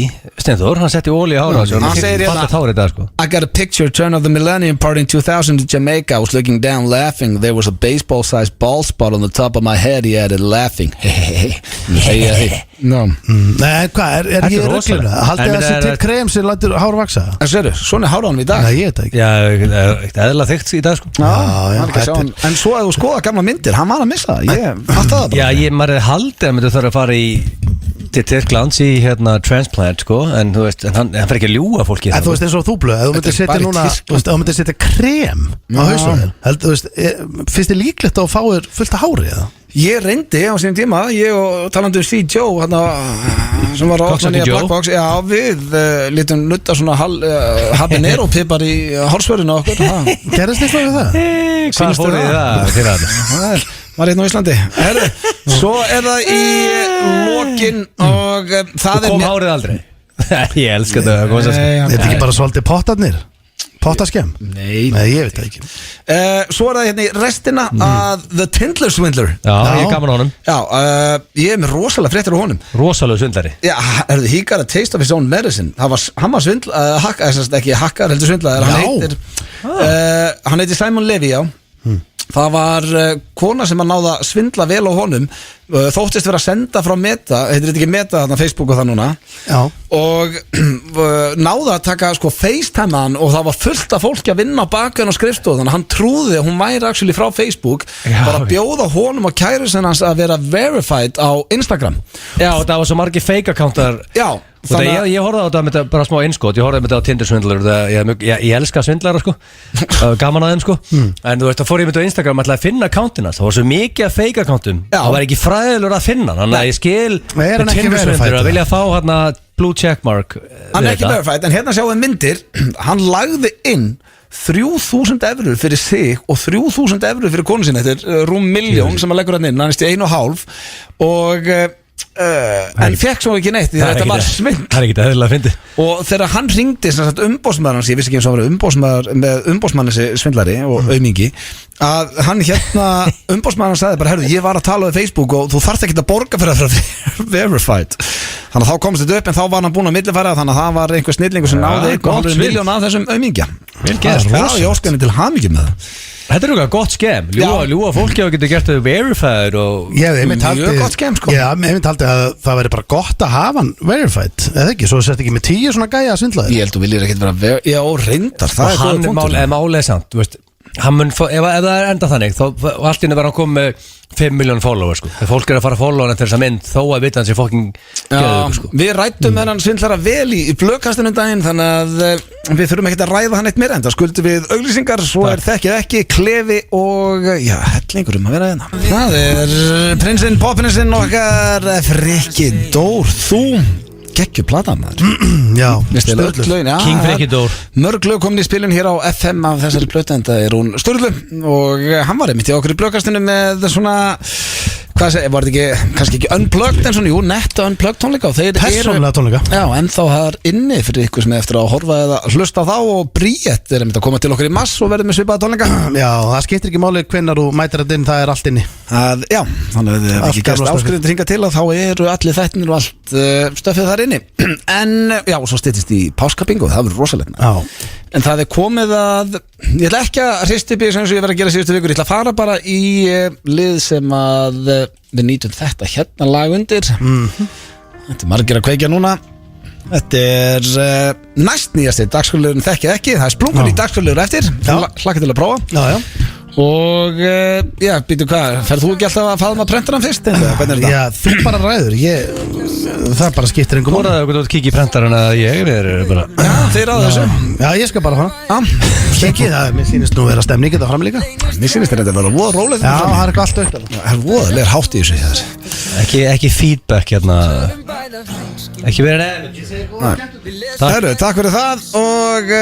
Steinþór, hann setti olíu í hárið á sér hann segir hérna I got a picture turn of the millennium party in 2000 in Jamaica I was looking down laughing there was a baseball sized bald spot on the top of my head he added laughing Nei, hvað, er ég rögglega? Haldið þessi til krem sem lætur hár vaksa? En séru, svona er hárið hann í dag Nei, ég veit ekki Já, ekkert eðla þykkt í dag sko En svo að þú skoða gamla myndir, hann var að missa það Ég fatt það bara Já, maður er haldið að myndu þarf að fara til Tyrklands í transplant sko en þú veist, hann fer ekki að ljúga fólki En þú veist eins og þú blöð, ef þú myndir setja núna þú myndir setja krem á hausverðin þú veist, finnst þið líklegt að fá þér fullt af hári eða? Ég reyndi á sínum tíma, ég og talandi C. Joe sem var á Black Box já, við lítum nutta svona habanero pipar í hársvörðinu okkur Gerðist eitthvað við það? Hvað fór þið það fyrir það? Það var hérna á Íslandi Herru, svo er það í lokin og það kom hárið aldrei? Ég elska þetta Þetta er ekki bara svolítið pottarnir? Pottaskemm? Nei, ég veit það ekki Svo er það hérna í restina að The Tindler Swindler Já, ég er gaman á honum Já, ég er með rosalega fréttir á honum Rosalega svindlari Já, he got a taste of his own medicine Hann var ekki hakkar, heldur svindlar Hann heitir Simon Levy, já Það var kona sem að náða svindla vel á honum þóttist vera að senda frá Meta heitir þetta ekki Meta þarna Facebook og það núna Já. og náða að taka sko FaceTime hann og það var fullt af fólki að vinna á bakveðin á skrifstofu þannig að hann trúði að hún væri actually frá Facebook bara að bjóða honum og kærusin hans að vera verified á Instagram Já, það var svo margir fake accountar Já Ég horfði á þetta með bara smá innskot Ég horfði með þetta á Tinder svindlar Ég elska svindlara sko Gaman að þeim sko En þú veist, þá fór ég með þetta á Instagram ætlaði að finna accountina Það var svo mikið af fake accountum Það var ekki fræðilegur að finna Þannig að ég skil Tinder svindlar að vilja fá hérna blue checkmark Hann er ekki verified En hérna sjáum við myndir Hann lagði inn 3.000 eurur fyrir sig og 3.000 eurur fyrir konu sinni Þetta er rúm miljón sem hann leggur hann inn Hann er stíð 1,5 og en fekk svo ekki neitt því þetta var svindl Það er ekki eðlilega að fyndi og þegar hann ringdi umbósmaður hans, ég vissi ekki eins og hann var umbósmaður með umbósmann þessi svindlari og aumingi að hann umbósmaður hans sagði bara, herru, ég var að tala á Facebook og þú þarft ekki að borga fyrir að verified þannig að þá komst þetta upp en þá var hann búin að millifæra þannig að það var einhver snillingur sem náði 1,5 miljón af þessum aumingja Vel gert, ég óskanni til hamingju með það Þetta er okkar gott skemm Ljúa fólki að geta gert þau verified og mjög gott skemm sko Já, ég myndi haldi að það væri bara gott að hafa hann verified eða ekki, svo sett ekki með 10 svona gæja að svindla þér Ég held þú viljir ekkert vera Já, reyndar, það er góða punktur Málið samt, þú veist ef það er enda þannig þá allt inni verður hann komið með 5 miljónir followers sko. Þegar fólk er að fara að followa hann eftir þessa mynd þó að vita hann sé fokking geðveikur sko. Við rættum þennan svindlara vel í blöðkastunum daginn þannig að við þurfum ekkert að ræða hann eitt meira en það skuldum við auglýsingar svo er þekkið ekki, klefi og já, hellingur að vera hérna Það er prinsinn, poppinsinn okkar Frikki Dór Þú geggju platan maður. Já, Sturlu King Frikidór. Mörg lög komin í spilun hér á FM af þessari plötu, en það er hún Sturlu og hann var einmitt í okkur í blökastinu með svona, hvað segir, var þetta ekki kannski ekki unplugged en svona, jú, netta unplugged tónleika og þeir persónulega tónleika. Já, en þá þar inni fyrir ykkur sem er eftir að horfa eða hlusta á þá, og Bríett er einmitt að koma til okkur í mars og verður með svipaða tónleika. Já, það skiptir ekki máli hvenær þú mætir þetta inn, það er allt inni. Já, þannig að þið ekki gæst áskriðin hringa til að þá eru allir þættinir og allt stöfið þar inni. En já, og svo styttist í páskabingo, það verður rosalegt. Já. En það er komið að, ég ætla ekki að hristi upp í eins og ég verið að gera síðustu vikur, ég ætla að fara bara í lið sem að við nýtum þetta hérna lag undir. Þetta er margir að kveikja núna. Þetta er næst nýjasti dagskrárliðurinn þekkið ekki, það er splungun í dagskrárliður eftir, hlakka til að prófa. Já, já. Og já, býtu hvað, ferð þú ekki alltaf að faðma prentaran fyrst? Hvernig er þetta? Já, þú bara ræður, það bara skiptir engum máli. Þú getur að kíkja í prentaran að ég er bara. Já, þeir á þessu. Já, ég skal bara fara. Kikki, mér sýnist nú vera stemning þetta fram líka. Mér sýnist þetta vera voða rólegt. Já, það er ekki allt aukt. Það er voðalega hátt í þessu. Ekki feedback hérna. Ekki verið Takk fyrir það og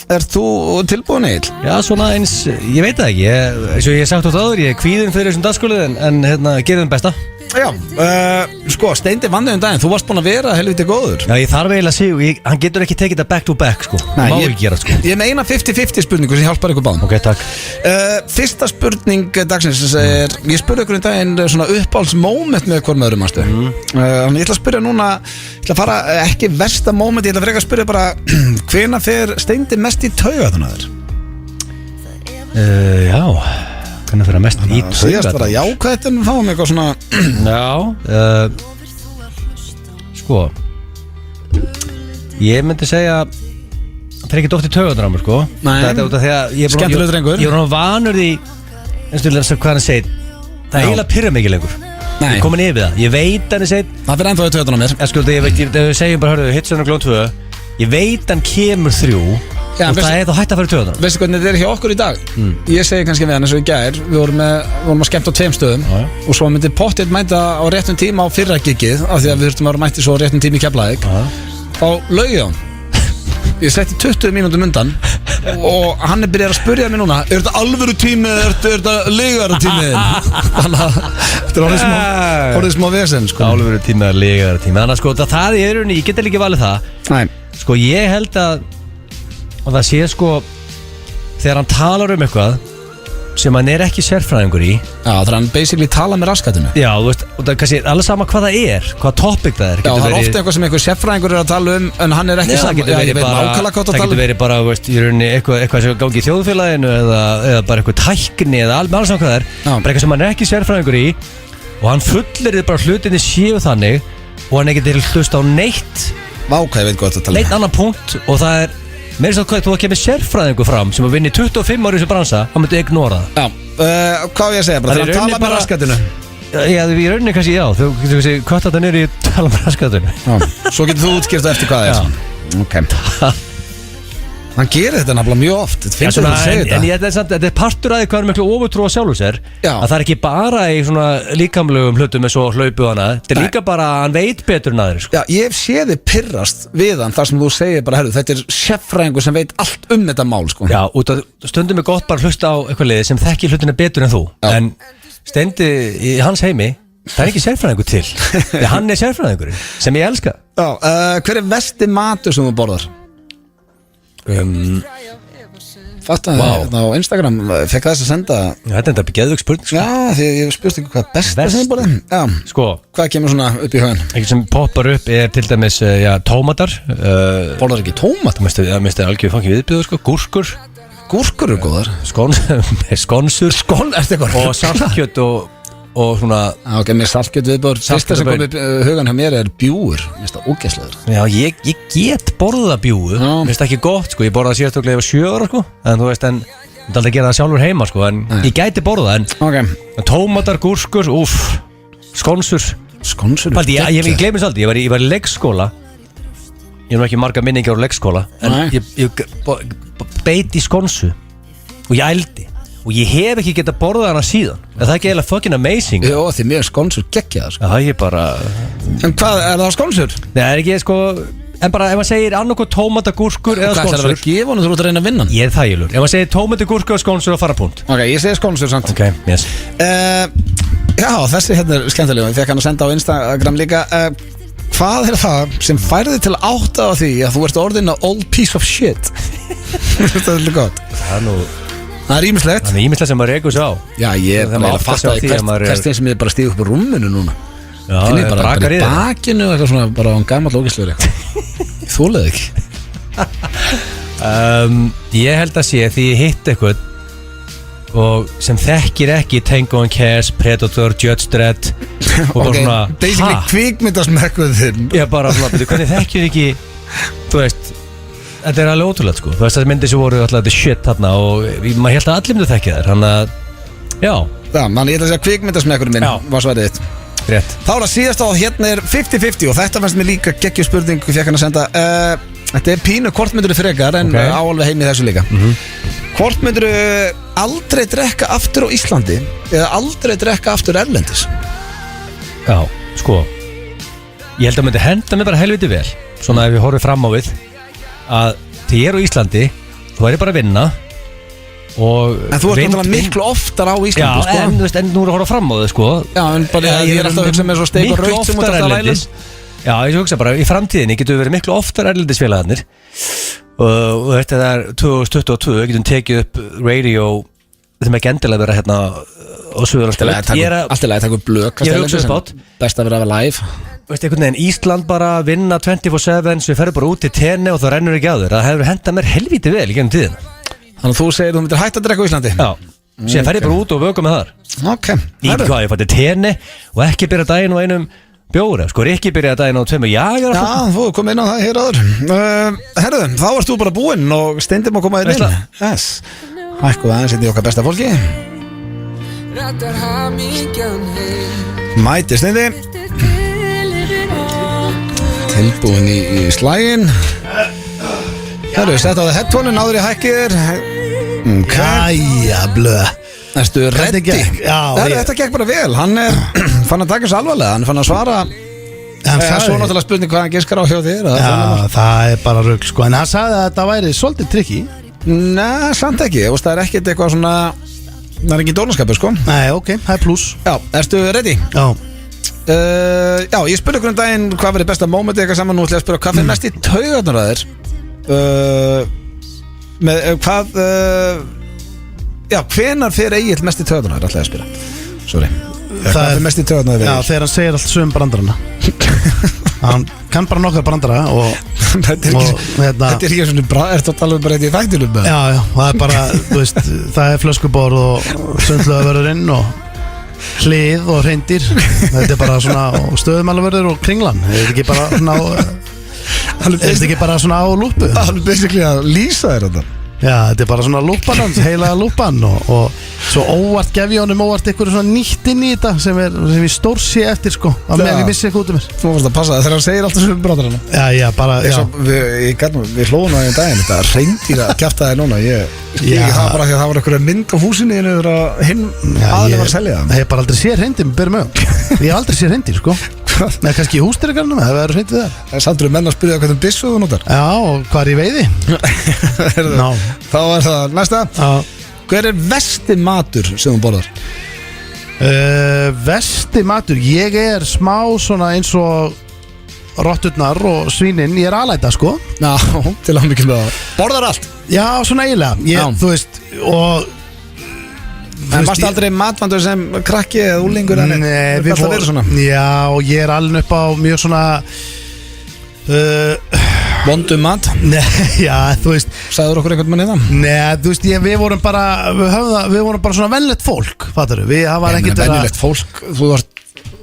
er þú tilbúin Egill? Já, svona eins, ég veit það ekki eins og ég hef sagt út áður, ég er kvíðinn fyrir þessum dagskólið en hérna, gerðum besta. Já, sko, Steindi vann þig daginn, þú varst búin að vera helviti góður. Já, ég þarf eiginlega að segja, hann getur ekki tekið þetta back to back, sko. Nei, má ekki gera, sko. Ég er með eina 50-50 spurningu sem hjálpar ykkur báðum. Ok, takk. Fyrsta spurning dagsins er, ég spurði ykkur daginn svona uppáhaldsmoment með hvort með öðrum ástu. Þannig ég ætla að spyrja núna, ég ætla að fara ekki versta moment, ég ætla að freka að spyrja bara hvenær fer Steindi mest í taugarnar þér? Já, hvernig fyrir að mest í taugarnar? Síðast bara jákvætt en fáum eitthvað svona. Já, sko, ég myndi segja það er ekki dótt í taugarnar á mér, sko. Nei, þetta er út af því að skemmtilegur drengur. Ég var vanur því, eins og hvað hann segir, það er eiginlega pyrra mikið lengur. Ég er komin yfir það, ég veit hann er segið. Það fyrir ennþá í taugarnar á mér. Ég skuldi, við segjum bara, hörðu, Hitsson og Glón 2, ég veit hann kemur 3 og það er þá hægt að fara í taugarnar. Veistu hvernig þetta er hjá okkur í dag? Ég segi kannski við hann eins og í gær, við vorum að skemmt á 2 stöðum og svo myndi pottið mæta á réttum tíma á fyrra giggið af því að við þurftum að vera mætti svo á réttum tíma í Keflavík. Þá laug ég hann. Ég setti 20 mínútum undan og hann er byrjað að spyrja mig núna, er þetta alvöru tími eða er þetta legara tími? Þannig að þetta er orðið smá vesen, sko. Alvöru tími eða legara tími. Þannig að sko það er ég get ekki valið það. Nei. Sko ég held að það sé sko þegar hann talar eitthvað sem hann er ekki sérfræðingur í. Já, það er hann basically tala með raskatinu. Já, þú veist, og það er kannski alveg sama hvað það er, hvað topic það er. Já, það er ofta eitthvað sem einhver sérfræðingur er að tala en hann er ekki saman. Já, það getur verið bara, veist, í rauninni eitthvað sem gangi í þjóðfélaginu eða bara eitthvað tækni eða alveg saman hvað það er. Bara eitthvað sem hann er ekki sérfræðingur í og hann fullir bara hlutinni séu þannig og hann ekki til hlusta á neitt. Vá, hvað ég veit hvað þetta tala. Neitt annan punkt og það er mér er það þú að kemur sérfræðingu fram sem að vinni 25 ári í þessu bransa, hann myndi ignora það. Já, hvað ég að segja, bara þegar hann tala með raskatinu. Já, í rauninni kannski já, þú getur kannski hvað þetta er í tala með raskatinu. Já, svo getur þú útskýrt eftir hvað það er. Ok. Hann gerir þetta nefnilega mjög oft. Þetta finnst þú að segja þetta. En þetta er partur af því hvað er miklu ofurtrú á sjálfu sér. Að það er ekki bara í svona líkamlegum hlutum með svo hlaupu hana. Þetta er líka bara að hann veit betur en aðrir, sko. Já, ég hef séð þið pirrast við hann þar sem þú segir bara, herru, þetta er sérfræðingur sem veit allt þetta mál, sko. Já, út af stundum er gott bara að hlusta á eitthvað liði sem þekkir hlutina betur en þú. En Steindi í hans heimi, það er ekki sérfræðingur til. Hann er sérfræðingurinn sem ég elska. Já, hver er versti matur sem þú borðar? Fattaði á Instagram, fekk þess að senda. Þetta er geðvögg spurning, sko. Já, því ég spurst ekki hvað besta sem þú borðið. Já, sko, hvað kemur svona upp í hugan? Eitthvað sem poppar upp er til dæmis tómatar. Borðar ekki tómat? Það minnst er algjör fangið viðbjöður, sko. Gúrkur. Gúrkur eru góðar. Skonsur. Ertu eitthvað? Og saltkjöt og svona. Ok, mér saltkjöt viðbjöður. Fyrsta sem kom upp hugan hjá mér er bjúur. Mér finnst það ógeðslegur. Já, ég get borðað bjúu. Mér finnst það ekki gott, sko. Ég borðaði síðast okkur 7 ára, sko. En þú veist, ég ætla að gera það sjálfur heima, sko. En ég gæti borðað, en tómatar, gúrskur, skonsur. Skonsur? Ég hef ekki gleymið svolítið. Ég var í leikskóla. Ég hef nú ekki marga minningar á leikskóla. En ég beit í skonsu og ég ældi. og ég hef ekki getað borðað hana síðan. Það er ekki eiginlega fucking amazing. Jó, því mjög skonsur geggjað sko. Já, það er bara... En hvað, er það skonsur? Nei, það er ekki sko... En bara ef maður segir annarkoð tómatagúrkur eða Hvað ætlar að vera skonsur. að gefa hann þú ert að reyna að vinna hann? Ég er þægilur. Ef maður segir tómatagúrkur eða skonsur og fara punkt. Ok, ég segi skonsur samt. Ok, yes. Já, þessi hérna er skemmtilega. Ég fekk hann að senda á Instagram líka. Hvað er það sem færði til að átta á því að þú ert orðin að old piece of shit? Það er gott. Það er ímislegt. Þannig ímislegt sem maður reykur svo á. Já, ég er Það má að átta sig fatta á því að maður er- hvert sem ég bara stíð upp á rúminu núna. Já, Finn ég það bara brakar í í þér. bakinu og eitthvað svona, bara á hann gammal ógislegur eitthvað. Ég þólaði ekki. Ég held að sé því ég hitt eitthvað og sem þekkir ekki Tango and Cash, Predator, Judge Dredd og bara Ok, svona basically kvikmyndasmekkuð þinn. Ég bara svona, betur, hvernig þekkir ekki þú veist, þetta er alveg ótrúlega sko. Þú veist þessi myndir sem voru alltaf þetta shit þarna og maður held að allir myndu þekkja þær. Þannig að, já, Já, mann, ég ætla að segja kvikmyndasmekkurinn minn Já. var svarið þitt. rétt. Þá er það síðast á, hérna er 50-50 og þetta fannst mér líka geggjuð spurning, ég fekk hann að senda. Þetta er pínu, hvort myndur þú frekar en Ok. á alveg heim í þessu líka. Hvort myndur þú aldrei drekka aftur á Íslandi eða aldrei drekka aftur erlendis? Já, sko ég held að myndi henda mig bara helviti vel svona ef ég horfið fram á við að þegar ég er á Íslandi þá er ég bara að vinna og En þú ert náttúrulega miklu oftar á Já, Íslandi, sko. en, þú veist, en nú er að horfa fram á þið sko. Já, en bara ég er alltaf að hugsa með svo steik og raut sem út oftar alltaf erlendis. Já, ég hugsa bara, í framtíðinni getum við verið miklu oftar erlendisfélagarnir og þetta er 2022, við getum tekið upp radio sem ekki endilega vera hérna á Suðurlandsbraut. Alltaf að taka upp blöð Ég hugsa upp átt. Best að vera að live. Veist einhvern veginn, Ísland bara vinna 24/7 svo ég ferði bara út til tenni og það rennur ekki á þér. Það hefur hendað mér helvíti vel í gennum tíðina. Þannig að þú segir þú myndir hætta að drekka á Íslandi. Já, síðan fer ég bara út og vöku með þar. Ok, Í hvað, ég fætti tenni og ekki byrja daginn á einum bjóra. Sko, ekki byrja daginn á tveimur jagar. Já, þú kom inn á það hér áður. Herðu, þá varst þú bara búinn og Steindi má koma þér inn. Yes. Hækkuð aðeins inn í okkar besta fólki. Mæti Steindi. Tilbúinn í slægin. Herðu, sett á það headphone-in áður í hækkir. Jæja, blöð. Erstu reddi? gekk? Já, Þetta gekk bara vel. Hann fann að taka þessu alvarlega. Hann fann að svara. Hann Svo sagði, náttúrulega spurning hvað hann giskar á hjá þér. já, það er bara rugl sko. En hann sagði að þetta væri svolítið trikki. Nei, samt ekki. Þú veist, það er ekkert eitthvað svona. Það er ekki dónaskapur, sko. Nei, ok, það er pluss. Já, ertu ready? Já, Já, ég spurði okkur um daginn hvað verið besta mómenti eitthvað saman. Nú ætla ég að spyrja hvað fyrir mest í taugarnar að þér. Hvað Já, hvenar fyrir Egill mest í taugarnar ætla ég að spyrja. Sorry. Hvað fyrir mest í taugarnar já, að þegar hann segir allt sögum brandarana. Hann kann bara nokkar brandara og Þetta er og, ekki hérna, Þetta er ekki svona Ertu að tala um bara þetta í þættinum með? já, já, það er bara, þú veist, það er flöskuborð og sundlöðavörðurinn og hlið og hreindir. Þetta er bara svona stöðumælavörður og kringlan. Þetta er ekki bara svona Þetta er ekki bara svona á lúpu. Hann er basically að lýsa þér þetta. Já, þetta er bara svona lúpan hans, heilaga lúpan og svo óvart gef ég honum óvart eitthvað svona nýtt inn í þetta sem ég stórsi eftir sko að meðan ég missi eitthvað út um mér. Þú varst að passa það þegar hann segir alltaf sem bráðarana. Já, já, bara, já. Við hlóðum á einn daginn. Þetta reyndýra að kjafta þér núna. Ég ekki það bara því að það var einhverja mynd á húsinni en hinn aðlega var að selja það. Ég hef bara aldrei séð hreindir, byrjum með. Ég hef aldrei séð hreindir sko. Nei, kannski í hústýragarnum, það verður hreint við það. Það er samt eru menn að spyrja hvað byssu þú notar. Já, og hvað er í veiði? Ná. Þá er það næsta. Hver er versti matur sem þú borðar? Versti matur, ég er smá svona eins og rotturnar og svínin, ég er alæta sko. Já, til að mikil með það. Borðar allt? Já, svona eiginlega, þú veist, og En varst aldrei matvandur sem krakki eða úlingur? Nei, við fórum svona. Já, og ég er alveg upp á mjög svona Vondum mat? Nei, já, þú veist. Sagður okkur einhvern mann í það? Nei, þú veist, við vorum bara svona venlegt fólk, fattar þú? Það var ekkert venjulegt fólk, þú varst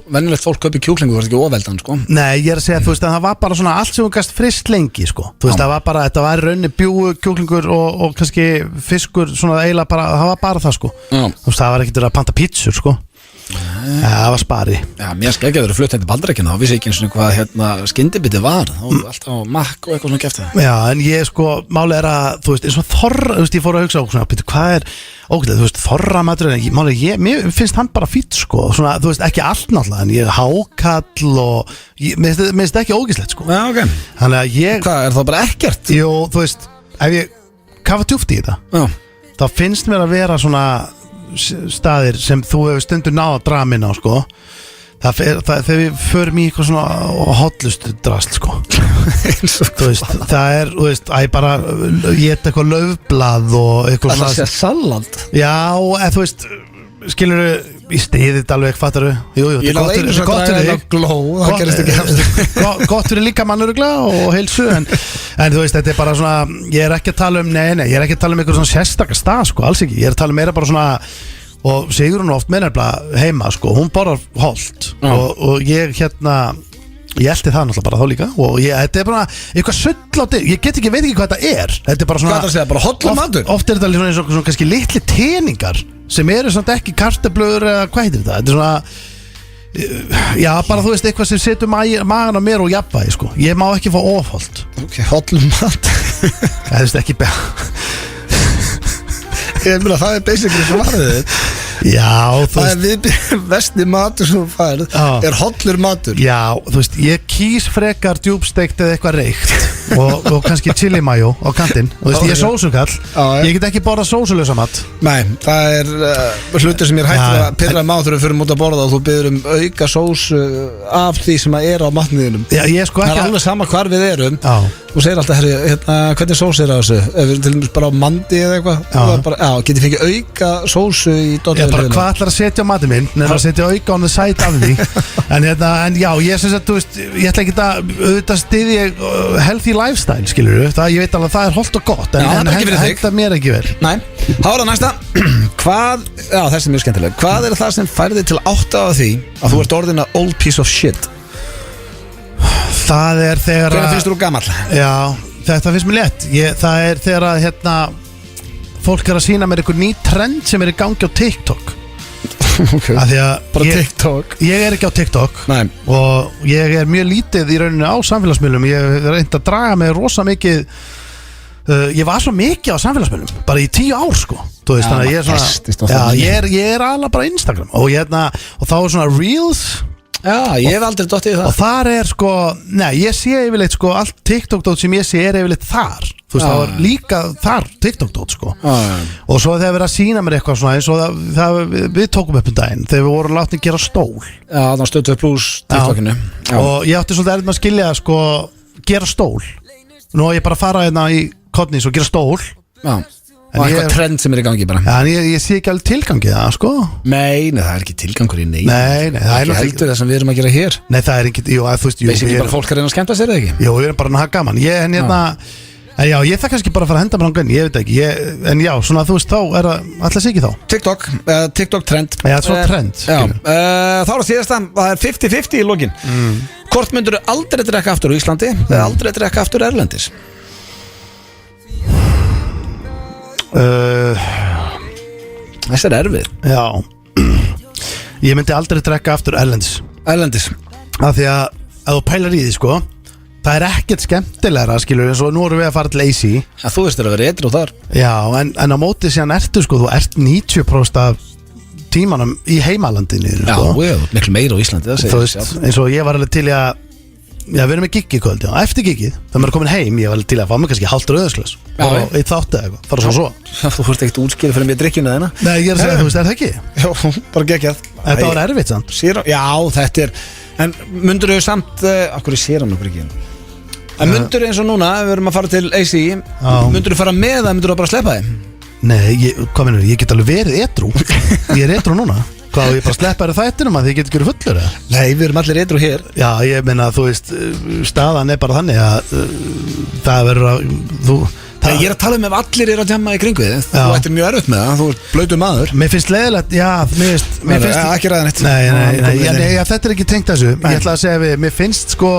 venjulegt fólk kaupi kjúklingu, þú varst ekki ofeldan, sko. Nei, ég er að segja, þú veist, að það var bara svona allt sem þú gast frist lengi, sko. Þú veist, það var bara, þetta var raunni bjúu, kjúklingur og kannski fiskur, svona eiginlega bara, það var bara það, sko. Þú veist, það var ekkert að panta pítsur, sko. Ja, það var spari. Já, mér skækja að vera flutt henni Baldarækina, þá vissi ekki eins og hvað skyndibiti var, þá var alltaf makk og eitthvað svona kæft það. Já, en ég sko, máli er að, þú veist, eins og þú veist, ég fór að hugsa á svona, hvað er ógæðlega, þú veist, þorramatur mér finnst hann bara fýtt sko, svona, þú veist, ekki allt náttúrulega en ég hákall og mér finnst ekki ógæðslegt sko. Já, ok. Þannig að ég Hvað, það bara ekkert? Jú, þú veist, ef ég kafa djúpt í þetta þá finnst mér að vera svona staðir sem þú hefur stundur náð að draga minna á sko. Þegar við förum í eitthvað svona hotlustu drast sko. Þú veist, það þú veist, að ég bara geta eitthvað laufblað og eitthvað svona. Það sé salat. Já, eða þú veist, skilurðu, í stiðið alveg, fattaru. Jú, ég náði einu svo að draga gló, það gerist ekki hefst. Gott fyrir líka mannurugla og heilsu, en þú veist, þetta er bara svona, ég er ekki að tala um, nei, ég er ekki að tala um eitthvað svona sérstakar stað sko, alls ekki, ég er að tala um meira bara svona. Og Sigrún oft meðnefnilega heima sko, hún borðar holt og ég ég elti það náttúrulega bara þá líka og þetta er bara eitthvað sull á dig, veit ekki hvað þetta er. Þetta er bara svona, hvað það segja, bara hollur matur? Oft er þetta svona kannski litli teningar sem eru svona ekki kartöflur eða hvað heitir þetta er svona, já bara þú veist eitthvað sem setur magan á mér og jafnvægi sko, ég má ekki fá ofholt. Ok, hollur matur. Það er ekki Ég meina, það er basically svarið þitt. Já, þú veist, það er vesti matur sem þú færð er hollur matur. Já, þú veist, ég kýs frekar djúbsteikt eða eitthvað reykt og kannski chili mayo á kantinn. Þú veist, ég er sósukall, ég get ekki borða sósulösa mat. Nei, það er hlutur sem ég er hættur að pyrra mátur fyrir út að borða og þú byrður auka sósu af því sem er á matniðinum. Já, ég sko ekki. Það er alveg sama hvar við erum. Þú segir alltaf, hvernig sós er á þessu? Ef við til dæmis bara á mandi eða eitthvað, geti fengið auka sósu í ég bara hvað ætlar að setja á matinn minn nefnir að setja auka on the side af því en já, ég syns að þú veist ég ætla ekki að auðvitað styðja healthy lifestyle, skilur þú ég veit alveg að það er holdt og gott en henda mér ekki vel. Nei, þá er það næsta þessi er mjög skemmtileg. Hvað er það sem færði til átta á því að þú ert orðin að old piece of shit? Það er þegar hvernig finnst þú gamall? Já, þetta finnst mér létt það er þegar að fólk er að sína mér einhver ný trend sem er í gangi á TikTok. Okay. Bara TikTok. Ég er ekki á TikTok. Nei. Og ég er mjög lítið í rauninu á samfélagsmiðlum. Ég er reynd að draga mig rosa mikið ég var svo mikið á samfélagsmiðlum bara í 10 ár sko. Þú veist, þannig að ég er alveg bara Instagram og þá er svona Reels. Já, ég hef aldrei dottið í það. Og þar er sko, ég sé yfirleitt sko allt TikTok-dót sem ég sé er yfirleitt þar. Þú veist, það var líka þar TikTok-dót sko. Og svo þegar við erum að sína mér eitthvað svona eins og við tókum upp um daginn þegar við vorum látið að gera stól. Já, það stöðtuð pluss TikTokinu. Og ég átti svolítið erfitt með að skilja sko gera stól. Nú er ég bara að fara hérna í Kodnís og gera stól. Já. Og eitthvað trend sem er í gangi bara. Já, en ég sé ekki alveg tilgangið það, sko. Nei, það er ekki tilgangur í neina. Nei, það er ekki heldur það sem við erum að gera hér. Nei, það er ekki, þú veist, Basically bara fólk að reyna að skemmta sér, eða ekki? Jú, við erum bara að hafa gaman. Ég það kannski bara að fara að henda mér á gönn, ég veit ekki. En já, svona, þú veist, þá er það, alltaf sé ekki þá. TikTok trend. Já, svo trend. Þá er það síðasta, það er 50-50 í lokin. Hvort myndur þú aldrei drekka aftur á Íslandi eða aldrei drekka aftur erlendis? Þessi er erfið. Já. Ég myndi aldrei drekka aftur erlendis. Af því að þú pælar í því sko, það er ekkert skemmtilegra, skilur, eins og nú erum við að fara til AC. Ja, þú veist að vera etru þar. Já, en á móti síðan ertu sko, þú ert 90% af tímanum í heimalandinu sko. Já, miklu meira á Íslandi, það segir sjálf. Eins og ég var alveg til að við erum með giggi kvöld, eftir giggið þegar maður er komin heim, ég var til að fá mig kannski hálft rauðarsglas og eitt þátt eða eitthvað, fara svo. Þú fórst ekkert útskýra fyrir mér drikkjuna þeirna. Nei, ég er að segja, þú veist, er það ekki? Já, bara geggjað. Þetta var erfitt samt. Já, þetta er, en mundur þau samt, akkur sér hann okkur ekki? En mundur þau eins og núna, ef við erum að fara til AC, mundur þau fara með það, mundur þau bara sleppa þið? Nei, hvað minnur, ég get alveg verið edrú. Ég er edrú núna. Hvað, ég bara sleppa þér þættinum að þið getur ekki verið fullur, eða? Nei, við erum allir edrú hér. Já, ég meina, þú veist, staðan er bara þannig að það verður að, Ég er að tala ef allir er að jamma í kringu þið. Þú ættir mjög erfitt með það, þú ert blautur maður. Mér finnst leiðilegt, já, mér finnst ekki ræða neitt. Nei, þetta er ekki tengt þessu. Ég ætla að segja mér finnst sko,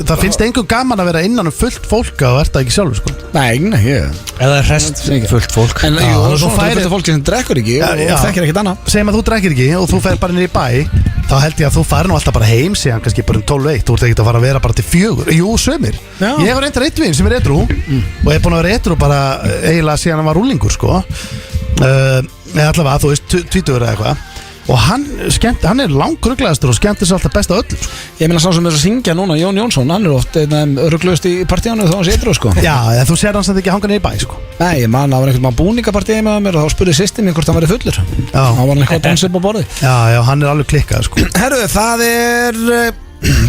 það finnst einhver gaman að vera innan fullt fólk og ert það ekki sjálfur sko. Nei, eða rest fullt fólk. En svo fullt fólki sem drekkur ekki og þekkir ekkert annað. Segjum að þú drekkir ekki og þú fer bara niður í bæ, þá held ég að þú fari nú alltaf bara heim síðan kannski bara 12-1, þú ert ekkert að fara að vera bara til 4. Jú, sömur. Ég hef reyndar einn vin sem er edrú og er búin að vera edrú bara eiginlega síðan hann var rúlingur sko. Allavega, þú veist, 20 eða eitthvað. Og hann er langrugglegastur og skemmtir sér alltaf best af öllu, sko. Ég meina sá sem að syngja núna, Jón Jónsson, hann er oft rugglegust í partíanu þá hann sétur, sko. Já, en þú sér hans að ekki hanga niður í bæ, sko. Nei, ég man, það var einhvern mann búningapartíði með mér og þá spurði systir mér hvort hann væri fullur. Já. Þá var hann eitthvað að dansa upp á borði. Já, hann er alveg klikkað, sko. Herru, það er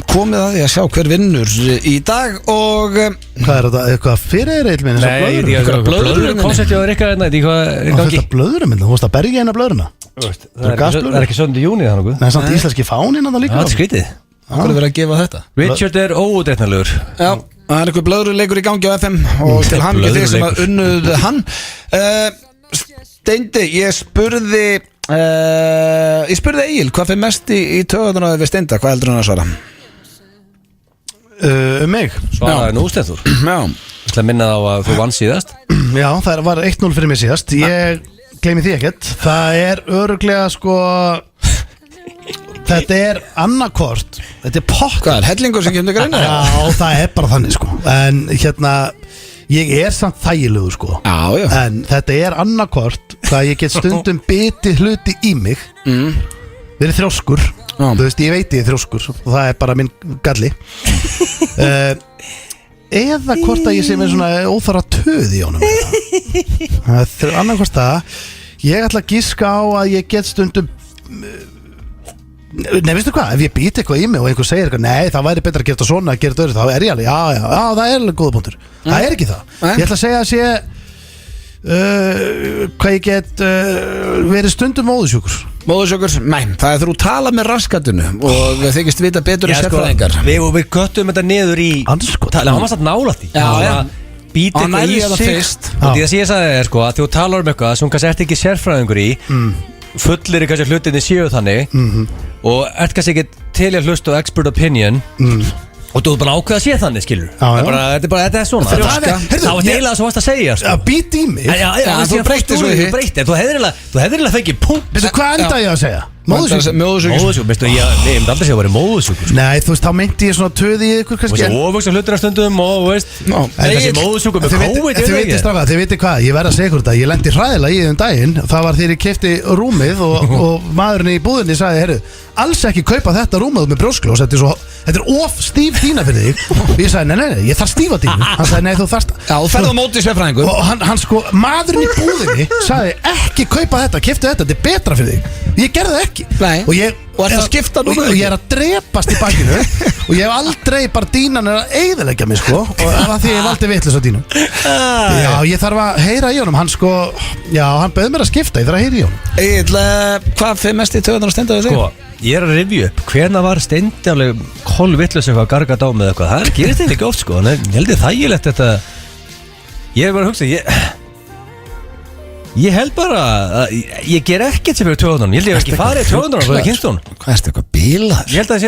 komið að því að sjá hver vinnur í dag og Hvað er þetta, eitthvað fyrir eitthvað blöður konceptið á Rikka þetta Þetta blöðurum minna, þú veist að berja eina blöðurna Það er ekki 7. júni þannig Nei, samt íslenski fáninn að það líka Það er skrítið Hvað er verið að gefa þetta? Richard er óútreiknarlegur Já, það er eitthvað blöðurleikur í gangi á FM og til hann ekki þeir sem að unnuð hann Steindi, ég spurði Egil, hvað fyrir mest í töðunar við Steinda, hvað heldur hann að svara? Mig? Svaraði nú Steindur Já Ég ætla að minna á að þú vann síðast Já, það var 1-0 fyrir mig síðast Ég gleymi því ekkert Það er öruglega sko Þetta er annarkort Þetta er pott Hvað er, hellingur sem kemur greina? Já, það er bara þannig sko En hérna Ég er samt þægilegu sko Já. En þetta er annarkort Það ég get stundum bitið hluti í mig Verið þrjóskur Þú veist, ég veit ég er þrjóskur Og það er bara minn galli Eða hvort að ég sé með svona óþara töð í honum Annarkort það Ég ætla að giska á að ég get stundum Nei, veistu hvað, ef ég býti eitthvað í mig og einhver segir eitthvað Nei, það væri betra að gera þetta svona, að gera þetta öðru Þá er ég alveg, já, það er alveg góða punktur Það er ekki það Ég ætla að segja að sé Hvað ég get verið stundum móðusjúkur Móðusjúkur, nei, það er þú tala með raskatunu Og þykist vita betur í sérfræðingar Við göttum þetta niður í Það var maður satt nálægt í Býti eitthvað í sig Og því að ég sagði þér sko að þú talar um eitthvað sem kannski ert ekki sérfræðingur í fullir í kannski hlutinni séu þannig og ert kannski ekki til að hlusta á expert opinion og þú er bara ákveð að sé þannig, skilur Þetta er svona Það var deilað svo varst að segja Að býti í mig Þú breytir svo í hitt Þú hefðir fengið punkt Veistu hvað enda ég að segja? Móðusjúkur Ég myndi aldrei segja að vera móðusjúkur Nei, þú veist, þá myndi ég svona töði í ykkur kannski Óvöxta hlutur af stundum og veist Þessi móðusjúkur með COVID Þið veitir hvað, ég verð að segja ykkur þetta Ég lendi hræðilega í þeim daginn Það var þegar ég keypti rúmið og maðurinn í búðinni sagði, heyrðu, alls ekki kaupa þetta rúmið með brjóskljós Þetta er of stíf dýna fyrir þig Og ég sagði, nei, ég þarf stífa dýnu Hann sagði, nei, þú þarft Já, þú ferð á móti sérfræðingur Og hann sko, maðurinn í búðinni sagði, ekki kaupa þetta, keyptu þetta er betra fyrir þig Ég gerði það ekki Nei. Og ég er að skipta núna Og ég er að drepast í bakinu Og ég hef aldrei bara dýnan er að eyðileggja mig sko Og það var því ég valdi vitlis á dýnum Já, ég þarf að heyra í honum Hann sko, já, hann bauð mér að skipta Ég þarf að heyra í honum Egil, hvað fyrir mest í töðunar Steinda við þig? Sko, ég er að review upp Hvena var Steindi alveg kolvitlis eitthvað gargað á með eitthvað Það gerist þetta ekki oft sko En ég held ég þægilegt þetta Ég er bara að hugsa Ég held bara að ég ger ekkert sem fyrir töðunum Ég held ég ekki farið töðunum Hvað er kynstun? Hvað er þetta eitthvað bílar? Ég held að það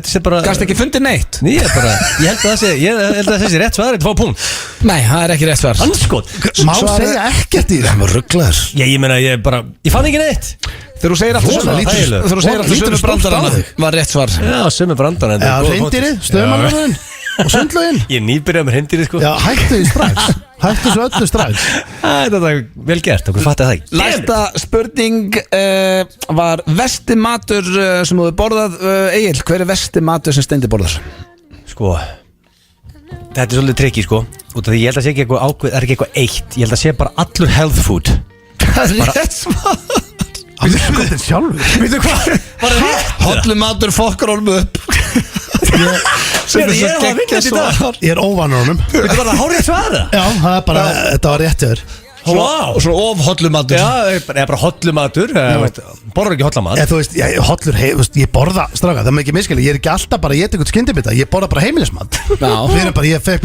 sé bara Gast ekki fundið neitt? Nei, ég held að það sé rétt svar Þetta fá punkt Nei, það er ekki rétt svar Anskot Má segja ekkert í það var rugglaður Ég meina, ég fann ekki neitt Þegar þú segir alltaf sömu brandarana var rétt svar Já, sömu brandarana Já, reyndirið, stöðmannarinn og sundlaugin Ég nýbyrjaði með reyndirið sko Já, hættu því strax Hættu svo öllu strax Þetta var vel gert, okkur fattið það ekki Læsta spurning var vesti matur sem þú hefur borðað Egil, hver er vesti matur sem Steindi borðar? Sko Þetta er svolítið trikki sko Út af því ég held að sé ekki eitthvað ákveð Er ekki eitthvað eitt Ég held að sé bara allur health food Það er rétt svar Anskotin sjálfur Veitu hvað? Hollum matur fokkar honum upp Sem er svo geggja svar Ég er óvanur honum Þetta var það hárið svara Já, það er bara, þetta var rétt hjá þér Og svo of hollum matur Já, ég er bara hollumatur Borður ekki hollamat Þú veist, ég borða straka, það með ekki miskili Ég er ekki alltaf bara að geta eitthvað skyndibita Ég borða bara heimilismat Ég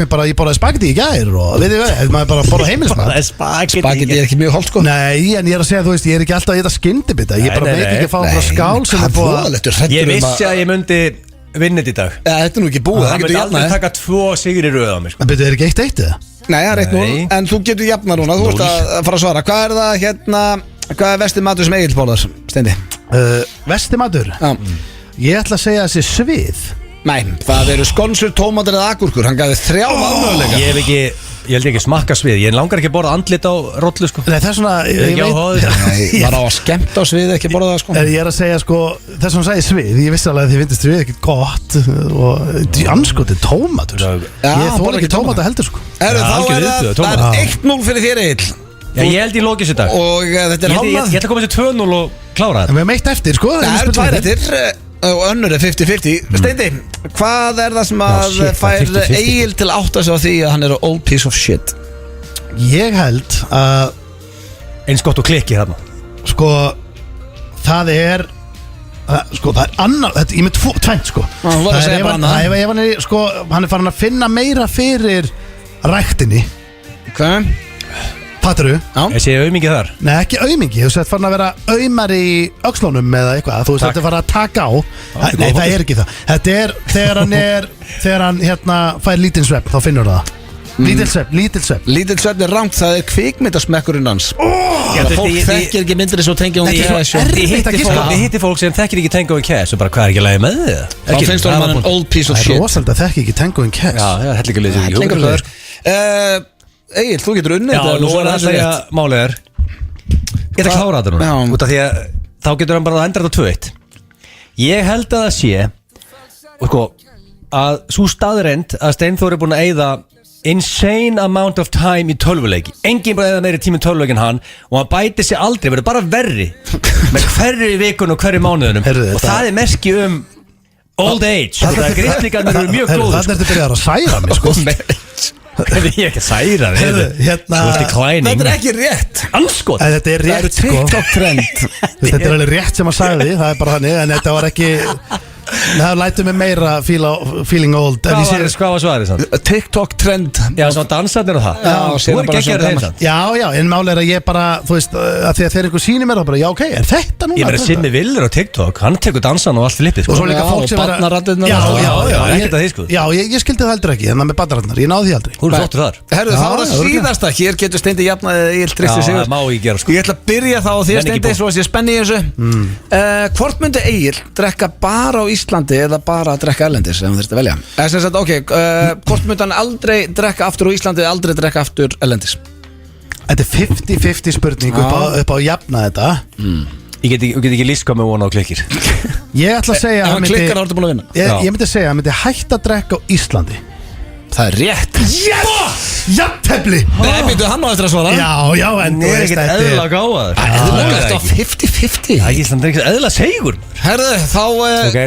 borðaði spagetti í gær og veit ég hvað, maður bara borða heimilismat Spagetti er ekki mjög holdt sko Nei, en ég er að segja, þú veist, ég er ekki alltaf að geta skyndibita Ég bara veit ekki að fá frá skál sem er búið Ég vissi að ég myndi vinnit í dag Þetta er nú ekki búið, það getur aldrei taka 2 sigri röð á mig En betur, er ekki 1-1 eða? Nei, það er 1-0, en þú getur jafna núna Þú ert að fara að svara, hvað er það hérna Hvað er vesti matur sem Egil borðar, Steindi? Vesti matur? Já Ég ætla að segja þessi svið Nei, það eru skonsur, tómatur eða agúrkur. Hann gæði 3 valmöguleika. Ég held ekki smakka svið. Ég langar ekki að borða andlit á rollu sko. Nei, það er svona Nei, var á að skemmta á svið ekki borða það sko. Ég er að segja sko, þess að hún sagði svið. Ég vissi alveg að þið finnst svið ekkert gott. Og anskotið tómatur. Ég þóla ekki tómata heldur sko. Þá er það 1-0 fyrir þér Egill. Ég held ég lokið sér dag. Og þetta er hálfnað. Ég ætla að koma sér 2-0 og klára þetta. Við hefum eitt eftir sko. Það eru 2 eftir og önnur er 50-50. Steindi, hvað er það sem að fær Egill til að átta sig á því að hann er old piece of shit? Ég held að eins gott og klikki þarna. Sko, það er annar, þetta ég með tvennt sko. Þú verður að segja bara annað. Ef hann er sko, hann er farin að finna meira fyrir ræktinni. Hvað? Fattur þú? Ég sé aumingi þar. Nei, ekki aumingi, þú sett farin að vera aumar í öxlunum eða eitthvað. Þú sett að fara að taka á. Nei, það er ekki það. Þetta er þegar hann hérna fær lítinn svepp, þá finnur það. Lítill svepp. Lítill svepp er rangt, það er kvikmyndasmekkurinn hans. Fólk þekkir ekki myndir svo Tango and Cash. Þið hittir fólk sem þekkir ekki Tango and Cash og bara hvað er ekki lagi með þið? Þá finnst þú hann old piece of shit. Það er rosalega að þekki ekki Tango and Cash. Já, hellingulegur. Egil, þú getur unnið þetta. Já, nú er það að segja málegar. Ég ætla að klára þetta núna. Út af því að þá getur hann bara að endra þetta 2-1. Ég held að það sé að svo staðrend að Steinþór er búin að eyða insane amount of time í tölvuleiki. Enginn bara eyða meiri tíma í tölvuleiki en hann. Og hann bæti sig aldrei, verður bara verri með hverju vikun og hverju mánuðunum. Og það er merki old age. Það er grindlingarnir eru mjög góð. Það er þetta byrjar að særa mig sko. Ég er ekki að særa þig. Þetta er ekki rétt. Anskot. Þetta er rétt sko. Þetta er alveg rétt sem að sagði. Það er bara þannig. En þetta var ekki. Það lætur mig meira feeling old. Hvað var svarið? TikTok trend. Já, svona dansarnir og það. Þú er ekki að gera það. Já, en máli er að ég bara, þú veist, að því að þeir einhver sýnir mér það bara, já ok, er þetta núna? Ég verði Simmi Villur á TikTok, hann tekur dansan og allt flippið. Og svo líka fólk sem Já, ég skildi það heldur ekki, en það með barnaratnar, ég náði því aldrei. Þú er flottur þar. Herru, það var það síðasta, hér getur Steindi jafnaðið Egill Trausti sigur. Já, má ég gera sko. Ég ætla að byrja þá á þér Steindi, svo að ég spenni í þessu. Hvort myndi Egill drekka bara á Íslandi eða bara að drekka erlendis, ef hann þurfti að velja? Sem sagt, hvort myndi hann aldrei drekka aftur á Íslandi eða aldrei drekka aftur erlendis? Þetta er 50-50 spurning upp á jafna þetta. Ég get ekki líst hvað með vona á klikkir. Ég ætla að segja að hann klikkar ártu búin að vinna. Ég myndi segja að hann myndi hætta að drekka á Íslandi. Það er rétt. Jafntefli. Nei, býtu hann á eftir að svara. Já, en þú er ekkert eðla gáðaður. Eðla eftir á 50-50. Það er Ísland ekkert eðla segur. Herðu, þá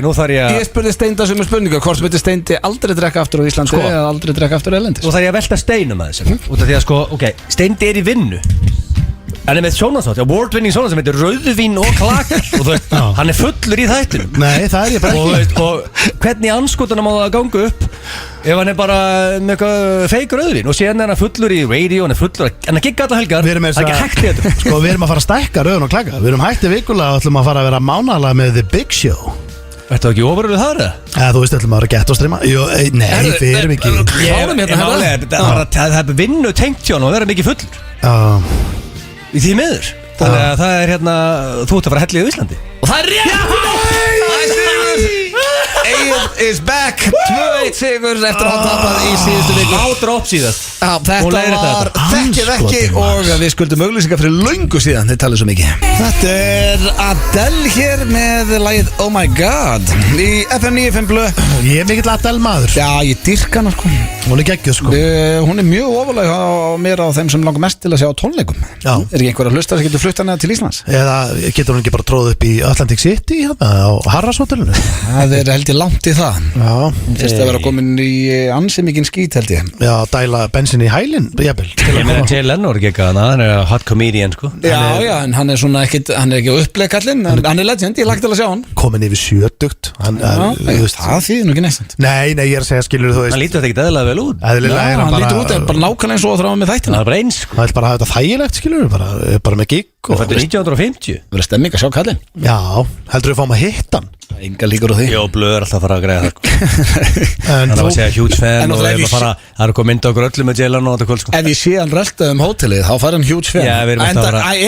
nú þarf ég Ég spurði Steinda sem spurningu. Hvort myndi Steindi aldrei drekka aftur á Íslandi eða aldrei drekka aftur á erlendis? Nú þarf ég að velta steinum að þessu. Út af því að Steindi er í vinnu. Hann er með sjónvarpsþátt, award-winning sjónvarpsþátt sem heitir Rauðvín og klakar. Og þú veist, hann er fullur í þættinum. Nei, það er ég bara ekki. Og hvernig anskotanum á það að ganga upp ef hann er bara með eitthvað fake rauðvín. Og síðan er hann fullur í radio, hann er fullur, hann er gigga alla helgar. Það er ekki hægt í þetta. Sko, við erum að fara að stækka Rauðvín og klakar. Við erum hætti vikulega og ætlum að fara að vera mánalega með The Big Show. Ertu ekki ofuröluð það eða? Þú veist, ætlum að vera gett og streyma. Nei, við erum ekki. Það er vinnu tengt hjá hann og vera mikið fullur í því miður. Þannig að það er þú ert að fara að hella í Íslandi. Og það er rétt! Egill is back. 2-1 sigur eftir að hafa tapað í síðustu viku. Ádróp síðast. Þetta var þekkið ekki og við skuldum auglýsingar fyrir löngu síðan. Þið talið svo mikið. Þetta er Adele hér með lagið Oh My God í FM 95 Blö. Ég er mikill Adele maður. Já, ég dyrka hana sko. Hún er geggjuð sko. Hún er mjög ofalega á mér á þeim sem langar mest til að sjá á tónleikum. Já. Er ekki einhver að hlusta sem getur flutt hana til Íslands? Eða getur hún ekki bara tróð upp í Atlantic City á Harrashotellinu? Það er held ég langt í það. Já. Fyrst að vera komin í ansi mikinn skít held ég. Já, dæla bensin í hælinn, jafnvel. Ég meina Jay Leno er ekki eitthvað, hann er hot comedian sko. Já, en hann er svona ekkit, hann er ekki uppleg kallinn, hann er legend, ég lagt til að sjá hann. Komin yfir 70. Það þýðir nú ekki næstant. Nei, ég er að segja, skilur þú veist. Hann lítur þetta ekkert eðlilega vel út. Eðlilega er hann lítur út, bara nákvæmlega eins og að þráða með þættina. Það er bara eins sko. Það er bara að hafa þetta þægilegt, skilur bara með gig. Það fættur 1950. Verður stemming að sjá kallinn. Já, heldur við fáum að hitta hann? Enga líkur á því. Jó, blöð alltaf að fara að greiða það Þannig að segja huge fan og það er komið mynda okkur öllum með Jalen og þetta kvöld Ef ég sé hann rölda hótelið, þá fær hann huge fan. I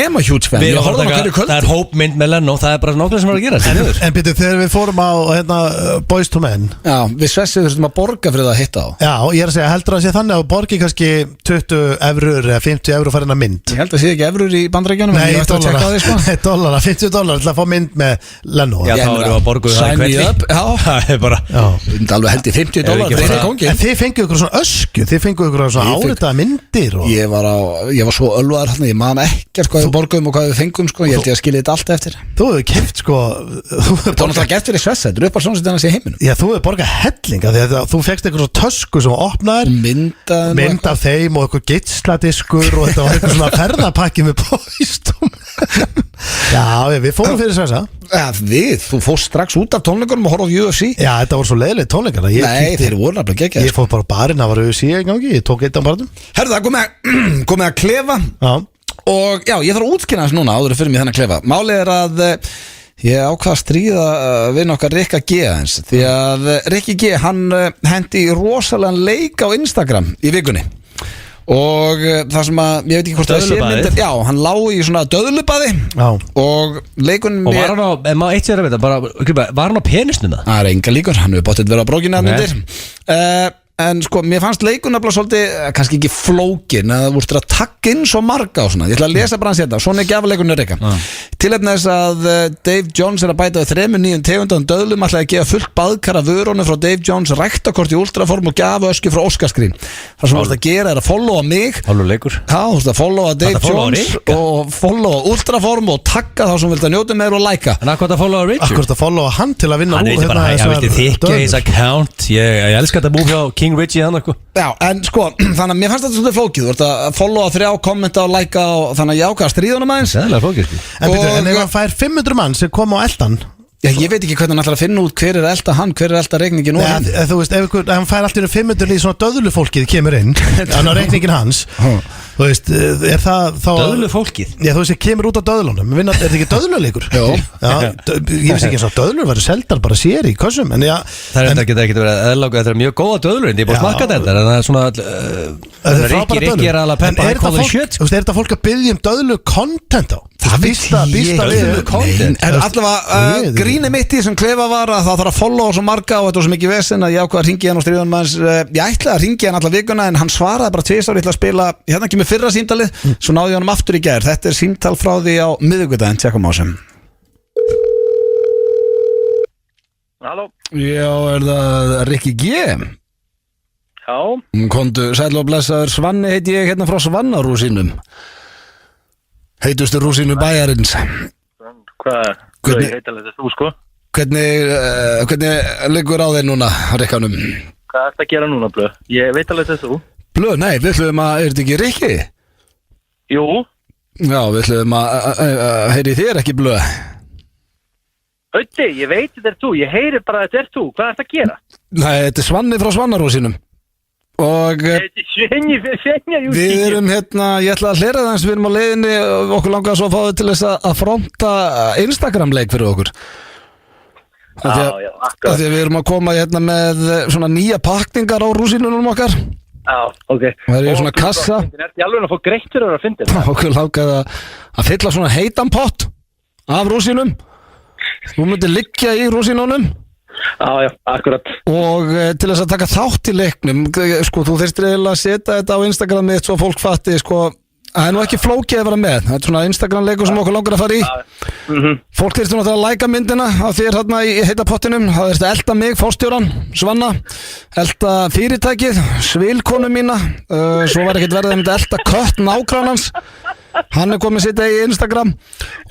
am a huge fan. Ég horfði hann á hverju kvöldi. Það er hópmynd með Lennon, það er bara nákvæmlega sem er að gera En byrju, þegar við fórum á Boys to Men Já, við svessið þurftum að borga fyrir það að hitta á. Já, ég að segja, heldur að sé þannig að borgi kannski 20 eurur eða 50 eurur fara inn að mynd Ég held að sé ekki eurur í Bandaríkjunum. Nei, dollara, $50 til að fá mynd með Lennon. Já, þá erum við að borga það í kvelli. Það er bara alveg held ég $50 fyrir kongin. En þið fenguðu ykkur svona ösku, þið fenguðu ykkur svona áritaða myndir Ég var svo ölvaður hann, ég man ekkert hvað við borguðum og hvað við fengum sko. Ég held ég að skilja þetta allt eftir. Þú hefur keypt sko Það var náttúrulega gert fyrir Svessa, þetta er upp á svona sem þannig að sé heiminum. Já, þú hefur borgað hellinga því að þú fegst eitthvað svona tösku sem opnaðir mynd af þeim og eitthvað geislatiskur og þetta var eitthvað svona ferðapakki með póstum. Já, við fórum fyrir Svessa. Þú fórst strax út af tónleikunum og horfði á UFC. Já, þetta voru svo leiðileg tónleikar. Nei, þeir voru nefnilega geggjaðir. Ég fór bara á barinn, það var UFC í gangi, ég tók eitt á barnum. Herðu, það komið að klefa. Já. Og já, ég þarf að útkynna þess núna áður fyrir mig þennan klefa. Málið er að ég ákvað að stríða við okkar Rikka G eins. Því að Rikki G, hann hendi rosalega leik á Instagram í vikunni. Og það sem að, ég veit ekki hvort það sé myndir. Já, hann lá í svona döðlubaði. Já. Og leikunum og var hann á, ef maður eitt sér að vita, var hann á penisnum það? Það er enga líkur, hann hefur bóttið verið á brókinu að En sko, mér fannst leikun nefnilega svolítið, kannski ekki flókin, að það voru að takka inn svo marga og svona. Ég ætla að lesa bara hans þetta, svona er gjafleikunni Rikka. Tilefni þess að Dave Jones er að bæta 3 nýjum tegundum döðlum, ætlaði að gefa fullt baðkara vörunum frá Dave Jones, ræktakort í ultraform og gjafa ösku frá Óskarsgrín. Það sem þú veist að gera er að followa mig. Leikur. Já, þú veist að followa Dave Jones og followa ultraform og takka þá sem vilt að njóta með og læka. En hvað að followa Richard? Akkur að followa hann til að vinna King Richie hann eitthvað. Já, en sko, þannig að mér fannst þetta svolítið flókið. Þú ert að followa 3, kommenta og læka og þannig að ég ákvað að stríðunum aðeins. Það er flókið sko. En ef hann fær 500 mann sem kom á eldan Já, ég veit ekki hvernig hann ætlar að finna út hver er að elda hann, hver er að elda reikningin og hann. Þú veist, ef hann fær allt í 500 í svona döðlufólkið kemur inn hann á reikningin hans þú veist, er það þá döðlufólkið? Já, þú veist, ég kemur út á döðlunum er þetta ekki döðluleikur? Jó. Ég veist ekki eins og döðlur verður seldar bara sér í kössum en já það getur ekki verið eðláka, þetta er mjög góða döðlur en ég er búin að smakka þetta en það er svona Rikki er alveg peppa hann kóður shit. Er þetta fólk að biðja döðlu content á? Það býsta allavega gríni mitt í sem klefa var að það þarf að followa svo marga og þetta var svo mikið vesen að ég ákvað að ringi hann og stríðan manns ég ætlaði að ringi hann alla vikuna en hann svaraði bara 2 ári, ég ætla að spila hérna ekki með fyrra símtalið, svo náði ég hann aftur í gær. Þetta er símtal frá því á miðvikudaginn, tjekkum á sem. Halló. Já, er það Rikki G? Já. Komdu sæl og blessaður, Svanni heiti ég hérna frá Svannarúsinum. Heitustu rúsinu bæjarins. Hvað? Ég heit alveg þessu sko. Hvernig liggur á þeir núna, Rikkanum? Hvað er þetta að gera núna, Blöð? Ég veit alveg þessu. Blöð, nei, við ætlum að, er þetta ekki Rikki? Jú. Já, við ætlum að heyri þér ekki Blöð. Ötti, ég veit þetta er þú, ég heyri bara að þetta er þú. Hvað er þetta að gera? Nei, þetta er Svanni frá Svannarúsinum. Og við erum hérna, ég ætla að hlera það eins við erum á leiðinni og okkur langar svo að fá þau til þess að fronta Instagram-leik fyrir okkur. Já, akkurat. Því að við erum að koma hérna með svona nýja pakningar á rúsínunum okkar. Já, ok. Og það er svona kassa. Er þetta alveg að fá greitt fyrir að finna þetta? Okkur langar að fylla svona heitan pott af rúsínum. Þú myndir liggja í rúsínunum. Já, akkurat. Og til þess að taka þátt í leiknum sko, þú þurftir eiginlega að setja þetta á Instagram mitt svo fólk fatti, sko það er nú ekki flókið að vera með, þetta er svona Instagram-leikur sem okkur langar að fara í. Fólk þurftir náttúrulega að læka myndina á þér hérna í heita pottinum, það þurftir að elda mig, fórstjóran, Svanna, elda fyrirtækið, svilkonu mína, svo var ekkert verið að mynda elda kött nágrannans, hann er komið sitt í Instagram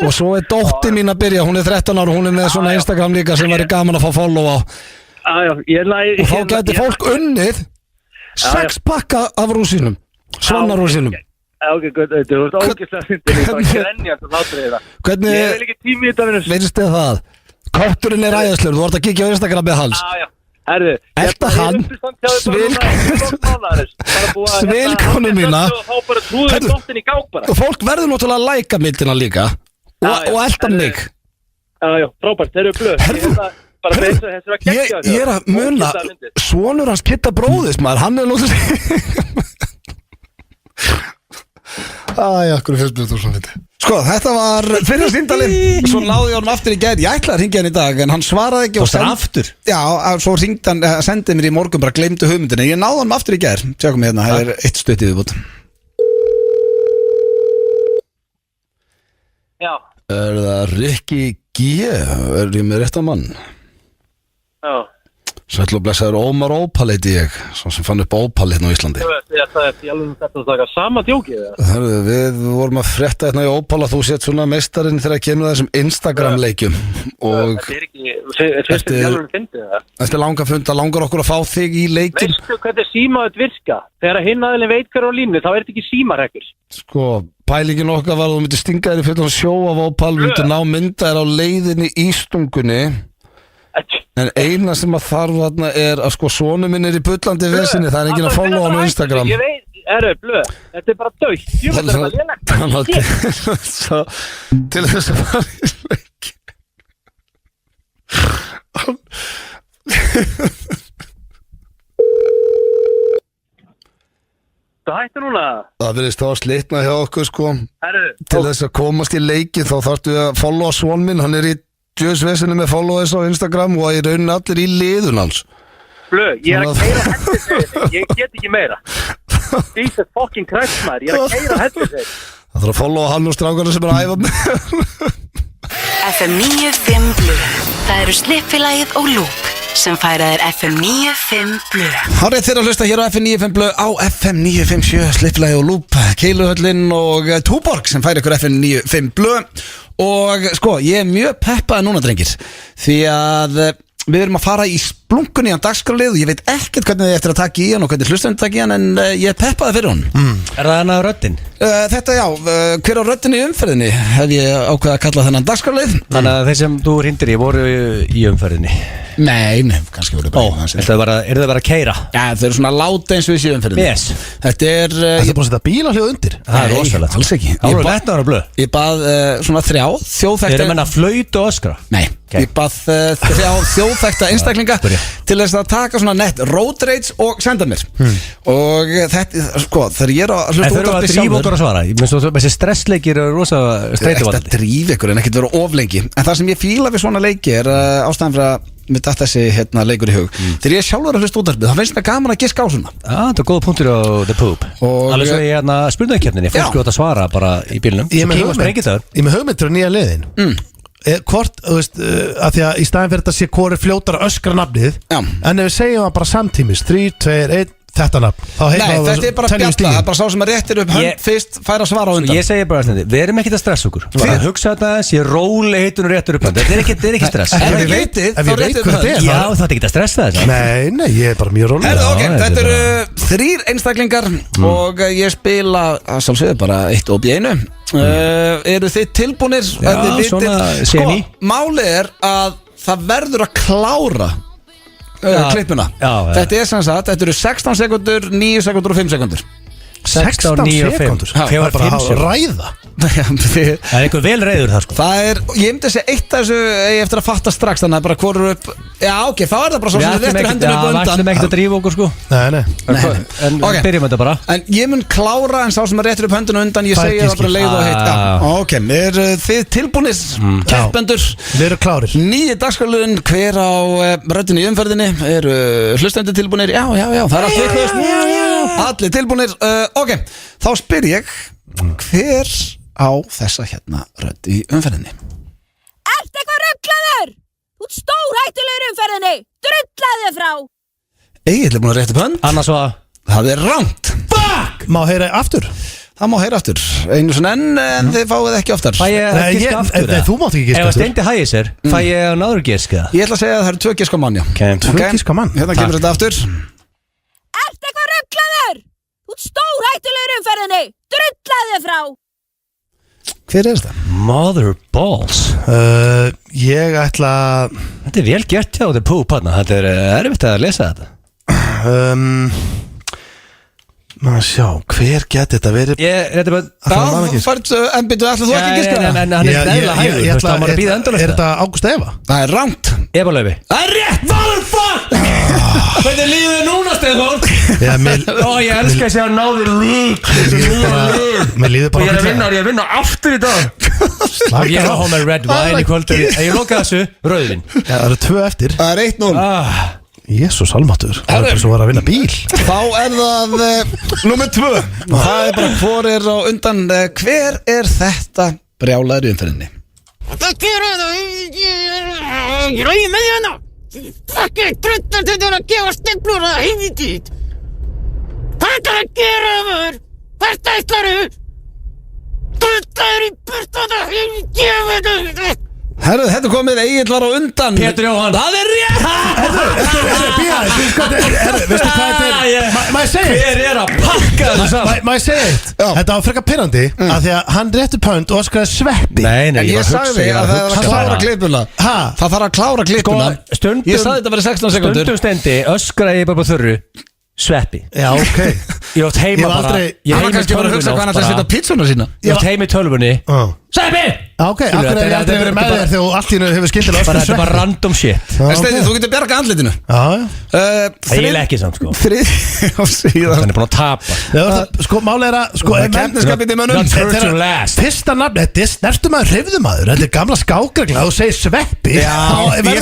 og svo er dóttir mín að byrja, hún er 13 ára og hún er með svona Instagram líka sem væri gaman að fá follow á. Og þá gæti fólk unnið 6 pakka af rúsínum, Svannarúsínum. Ok, þú ert ógeðslega fyndin, ég er bara grenjandi að láta þig það. Hvernig, ég vil ekki tími í þetta vinnur. Veist þið það? Kötturinn er æðislegur, þú vart að kíkja á Instagram með hans. Já. Herðu, elda hann, svilkonu mína. Og fólk verður náttúrulega að læka myndina líka og elda mig. Já, frábært, þeir eru blöð Ég er að muna sonur hans Kitta bróðis maður, hann er náttúrulega Akkur fyrst blöð þú svona fyndi Sko, þetta var fyrir síndalinn Svo náði ég honum aftur í gær, ég ætlaði að ringja hann í dag en hann svaraði ekki og aftur? Já, svo ringdi hann, sendið mér í morgun bara gleymdu hugmyndinu, ég náði honum aftur í gær Sjákum hérna, það er eitt stutt í viðbútt Já Það Rikki G, ég með rétt að mann? Já Sæll og blessaður Ómar Ópal heiti ég Svo sem fann upp Ópal hérna á Íslandi Það er alveg þetta að taka sama djókið Við vorum að frétta hérna í Ópal að þú sett svona meistarinn þegar kemur þessum Instagram leikjum og Það er ekki, fyrst er alveg fyndið það Eftir langa funda langar okkur að fá þig í leikin Veistu hvernig símaðut virka? Þegar hinn aðeins veit hver á línu þá er þetta ekki símarekkur Sko, pælingin okkar var að þú myndir stinga þér í fullan sjó af Ópal myndir ná mynda þér á leiðinni í stungunni En eina sem að þarf þarna er að sko sonu minn er í bullandi vesinni það er enginn að followa hann á Instagram Ég veit, blöð, þetta er bara dögt Ég veit þetta lélegt Til þess að fara í leiki Það hættu núna Það verðist þá að slitna hjá okkur sko Til þess að komast í leiki þá þarftu að followa son minn hann er í Djöðsvesinu með followers á Instagram og í rauninni allir í liðun hans Blöð, ég er að keyra hættu ég get ekki meira Jesus fucking Christ maður, ég er að keyra hættu Það þarf að followa hann og strákarna sem er að æfa með FM 95 Blu. Það eru Slippfélagið og Loop sem færa þér FM 95 Blu. Hárið þeirra að hlusta hér á FM 95 Blu á FM 957 Slippfélagið og Loop Keiluhöllin og Túborg sem færa ykkur FM 95 Blu og sko, ég er mjög peppaði núna drengir því að við erum að fara í splunkunni á dagskrálið og ég veit ekkert hvernig þið eftir að taka í hann og hvernig hlustendur taka í hann en ég er peppaði fyrir hann Er það hann að röddin? Þetta já, hver á röddinni í umferðinni hef ég ákveðið að kalla þennan dagskrálið Þannig að þeir sem þú hrindir í voru í umferðinni Nei, kannski voru bara Er það bara að keyra? Já, þeir eru svona láta eins við í umferðinni Yes Þetta er Það er búin að setja bílahljóð undir Það er rosalegt alls ekki Ára letnaður að blöð Ég bað svona þrjá þjóðþekta Þeir eru menna flöyt og öskra Nei, ég bað þrjá þjóðþekta einstaklinga til þess að taka svona nett road rage og senda mér og þetta, sko, þegar ég er að hlusta út af því sjálfur að svara Þessi stressleikir eru rosa streituvaldandi Þetta dríf ykkur en ekkert vera of lengi en það sem ég fíla við svona leiki er ástæðan fyrir að mér datt þessi leikur í hug þegar ég er sjálfur að hlusta útvarpið þá finnst mér gaman að giska á svona Það er góða punktur á The Poop Alveg svo ég spurningakeppninni fólk átt að svara bara í bílnum Ég með hugmyndur á nýja liðin hvort, þú veist, að því að í staðin fyrir þetta sé hvori fljótar að öskra nafnið en ef við segjum það bara samtímis 3, 2, 1, þetta nafn Nei, þetta er bara spjalla, það er bara sá sem að réttir upp hönd fyrst færa að svara á undan Ég segi bara að við erum ekkert að stressa okkur Bara að hugsa þetta aðeins, ég róli heitunum réttur upp hönd Þetta er ekki stress Ef ég veit hvað þetta er Já, það er ekki að stressa þetta Nei, ég er bara mjög róli Þetta eru 3 einstaklingar og ég spila að sjálfsögðu bara 1 og B1 Eru þið tilbúnir? Já, svona semi Málið er að það verður að klára klippuna Þetta er sem sagt, þetta eru 16 sekundur, 9 sekundur og 5 sekundur 16 sekundur? Hver var 5 sekundur? Ræða? Það er einhver vel reyður það sko Ég myndi að segja eitt af þessu eftir að fatta strax þannig að bara hvorur upp Já ok, þá er það bara svo sem þið réttur hendinu upp undan Við ætlum ekkert að drífa okkur sko Nei En byrjum þetta bara En ég mun klára en sá sem er réttur upp hendinu undan Ég segja það bara leið og heitt Ok, er þið tilbúnir keppendur Við erum klárir 9 dagskrálun, hver á röddinni í umferðinni Eru hlustendur tilbúnir? Já, það er allir tilbúinir Ok, þá spyr ég hver á þessa hérna rödd í umferðinni Ert eitthvað rugglaður? Þú ert stórhættulegur í umferðinni Drullaðu frá Egil er búin að rétta upp hönd Annars var Það er rangt Fuck! Má heyra aftur? Það má heyra aftur Einu svona en þið fáið ekki oftar Fæ ég að giska aftur Nei, þú mátt ekki giska aftur Ef að steindi hægir sér Fæ ég að náður giska Ég ætla að segja að það eru 2 giska mann 2 giska mann Hérna kemur þetta aftur Ert eitthvað rugglaður? Þú ert stórhættulegur í umferðinni Drullaðu frá Hver er þetta? Mother balls Ég ætla Þetta er vel gert hjá The Poop Þetta er erfitt að lesa þetta Maður sjá, hver geti þetta verið? Þetta bara Já, fært ennbyttu, ætla þú ekki að giska það? En hann er neðla hægur, þú veist, hann var að býða endalist. Er þetta Ágúst Eva? Það er rangt. Eva Laufi. Það er rétt, motherfuck! Hvernig líður þið núna, Stefán? Ég elska að segja að náði lík. Mér líður bara Og ég er að vinna aftur í dag. Og ég er að hafa með red wine í kvöldu. Ég loka þessu, rauðvin. Það eru 2 eftir. Það er 1-0. Jésús almáttur, það er bara svo að vinna bíl. Þá er það nummer 2. Það er bara hvor er á undan. Hver er þetta brjálaður umferðinni? Það gera það. Ég ræði með hérna. Ekki tröttar þetta að gefa stemplur að heimiti. Hvað er að gera þar? Hvert ætlaru? Tröttar í burtan að heimiti. Herru, þetta komið Egill var á undan. Pétur Jóhann. Það er rétt. Veistu hvað þetta er? Má ég segja Hver er að pakka þessu saman? Má ég segja eitt? Þetta var frekar pirrandi af því að hann rétti pönt og öskraði sveppi. Nei, En ég sagði að það þarf að klára klippuna. Það þarf að klára klippuna. Ég sagði þetta verið 16 sekundur. Stundum stendi öskraði ég bara på þurru Sveppi. Já, ok. Ég átt heima bara Ég var kannski bara að hugsa hvað hann ætlaði að setja pizzuna sína. Ég átt heima í tölvunni Sveppi! Ok, akkur er ég aldrei verið með þér þegar allt í hennu hefur skyndilega öskrað Þetta er bara random shit. Steini, þú getur bjargað andlitinu. Það er ekki samt sko. Síðan Hann er búin að tapa. Sko, máli er að keppnisskapið í mönnum. Fyrsta nafn, þetta er snertum maður, hreyfðu maður. Þetta er gamla skákregla og segir sveppi. Ég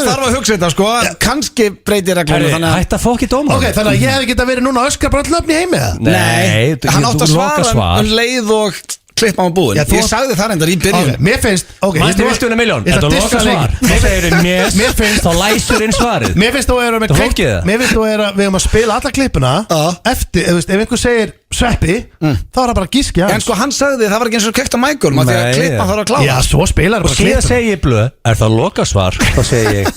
þarf að hugsa þetta sko. Kannski breytir reglunum. Hætt að fokki dóma. Ok, þannig að ég hef ekki verið núna að öskra bara öll öfni heimi eða? Nei, hann átt að svara leið og klippa á búin. Ég sagði það reyndar í byrjun. Mér finnst, ok, Mæstu vistu henni miljón. Þetta er loka svar. Þá segir mér finnst þá læsur inn svarið. Mér finnst þú að við höfum að spila alla klippuna eftir, ef einhver segir sveppi, þá er það bara gíski hans. En sko hann sagði það var ekki eins og kveikt á mækulum af því að klippa þarf að klára. Já, svo spilar bara klippa. Og síðan segi ég blöð, er það loka svar? Þá segi ég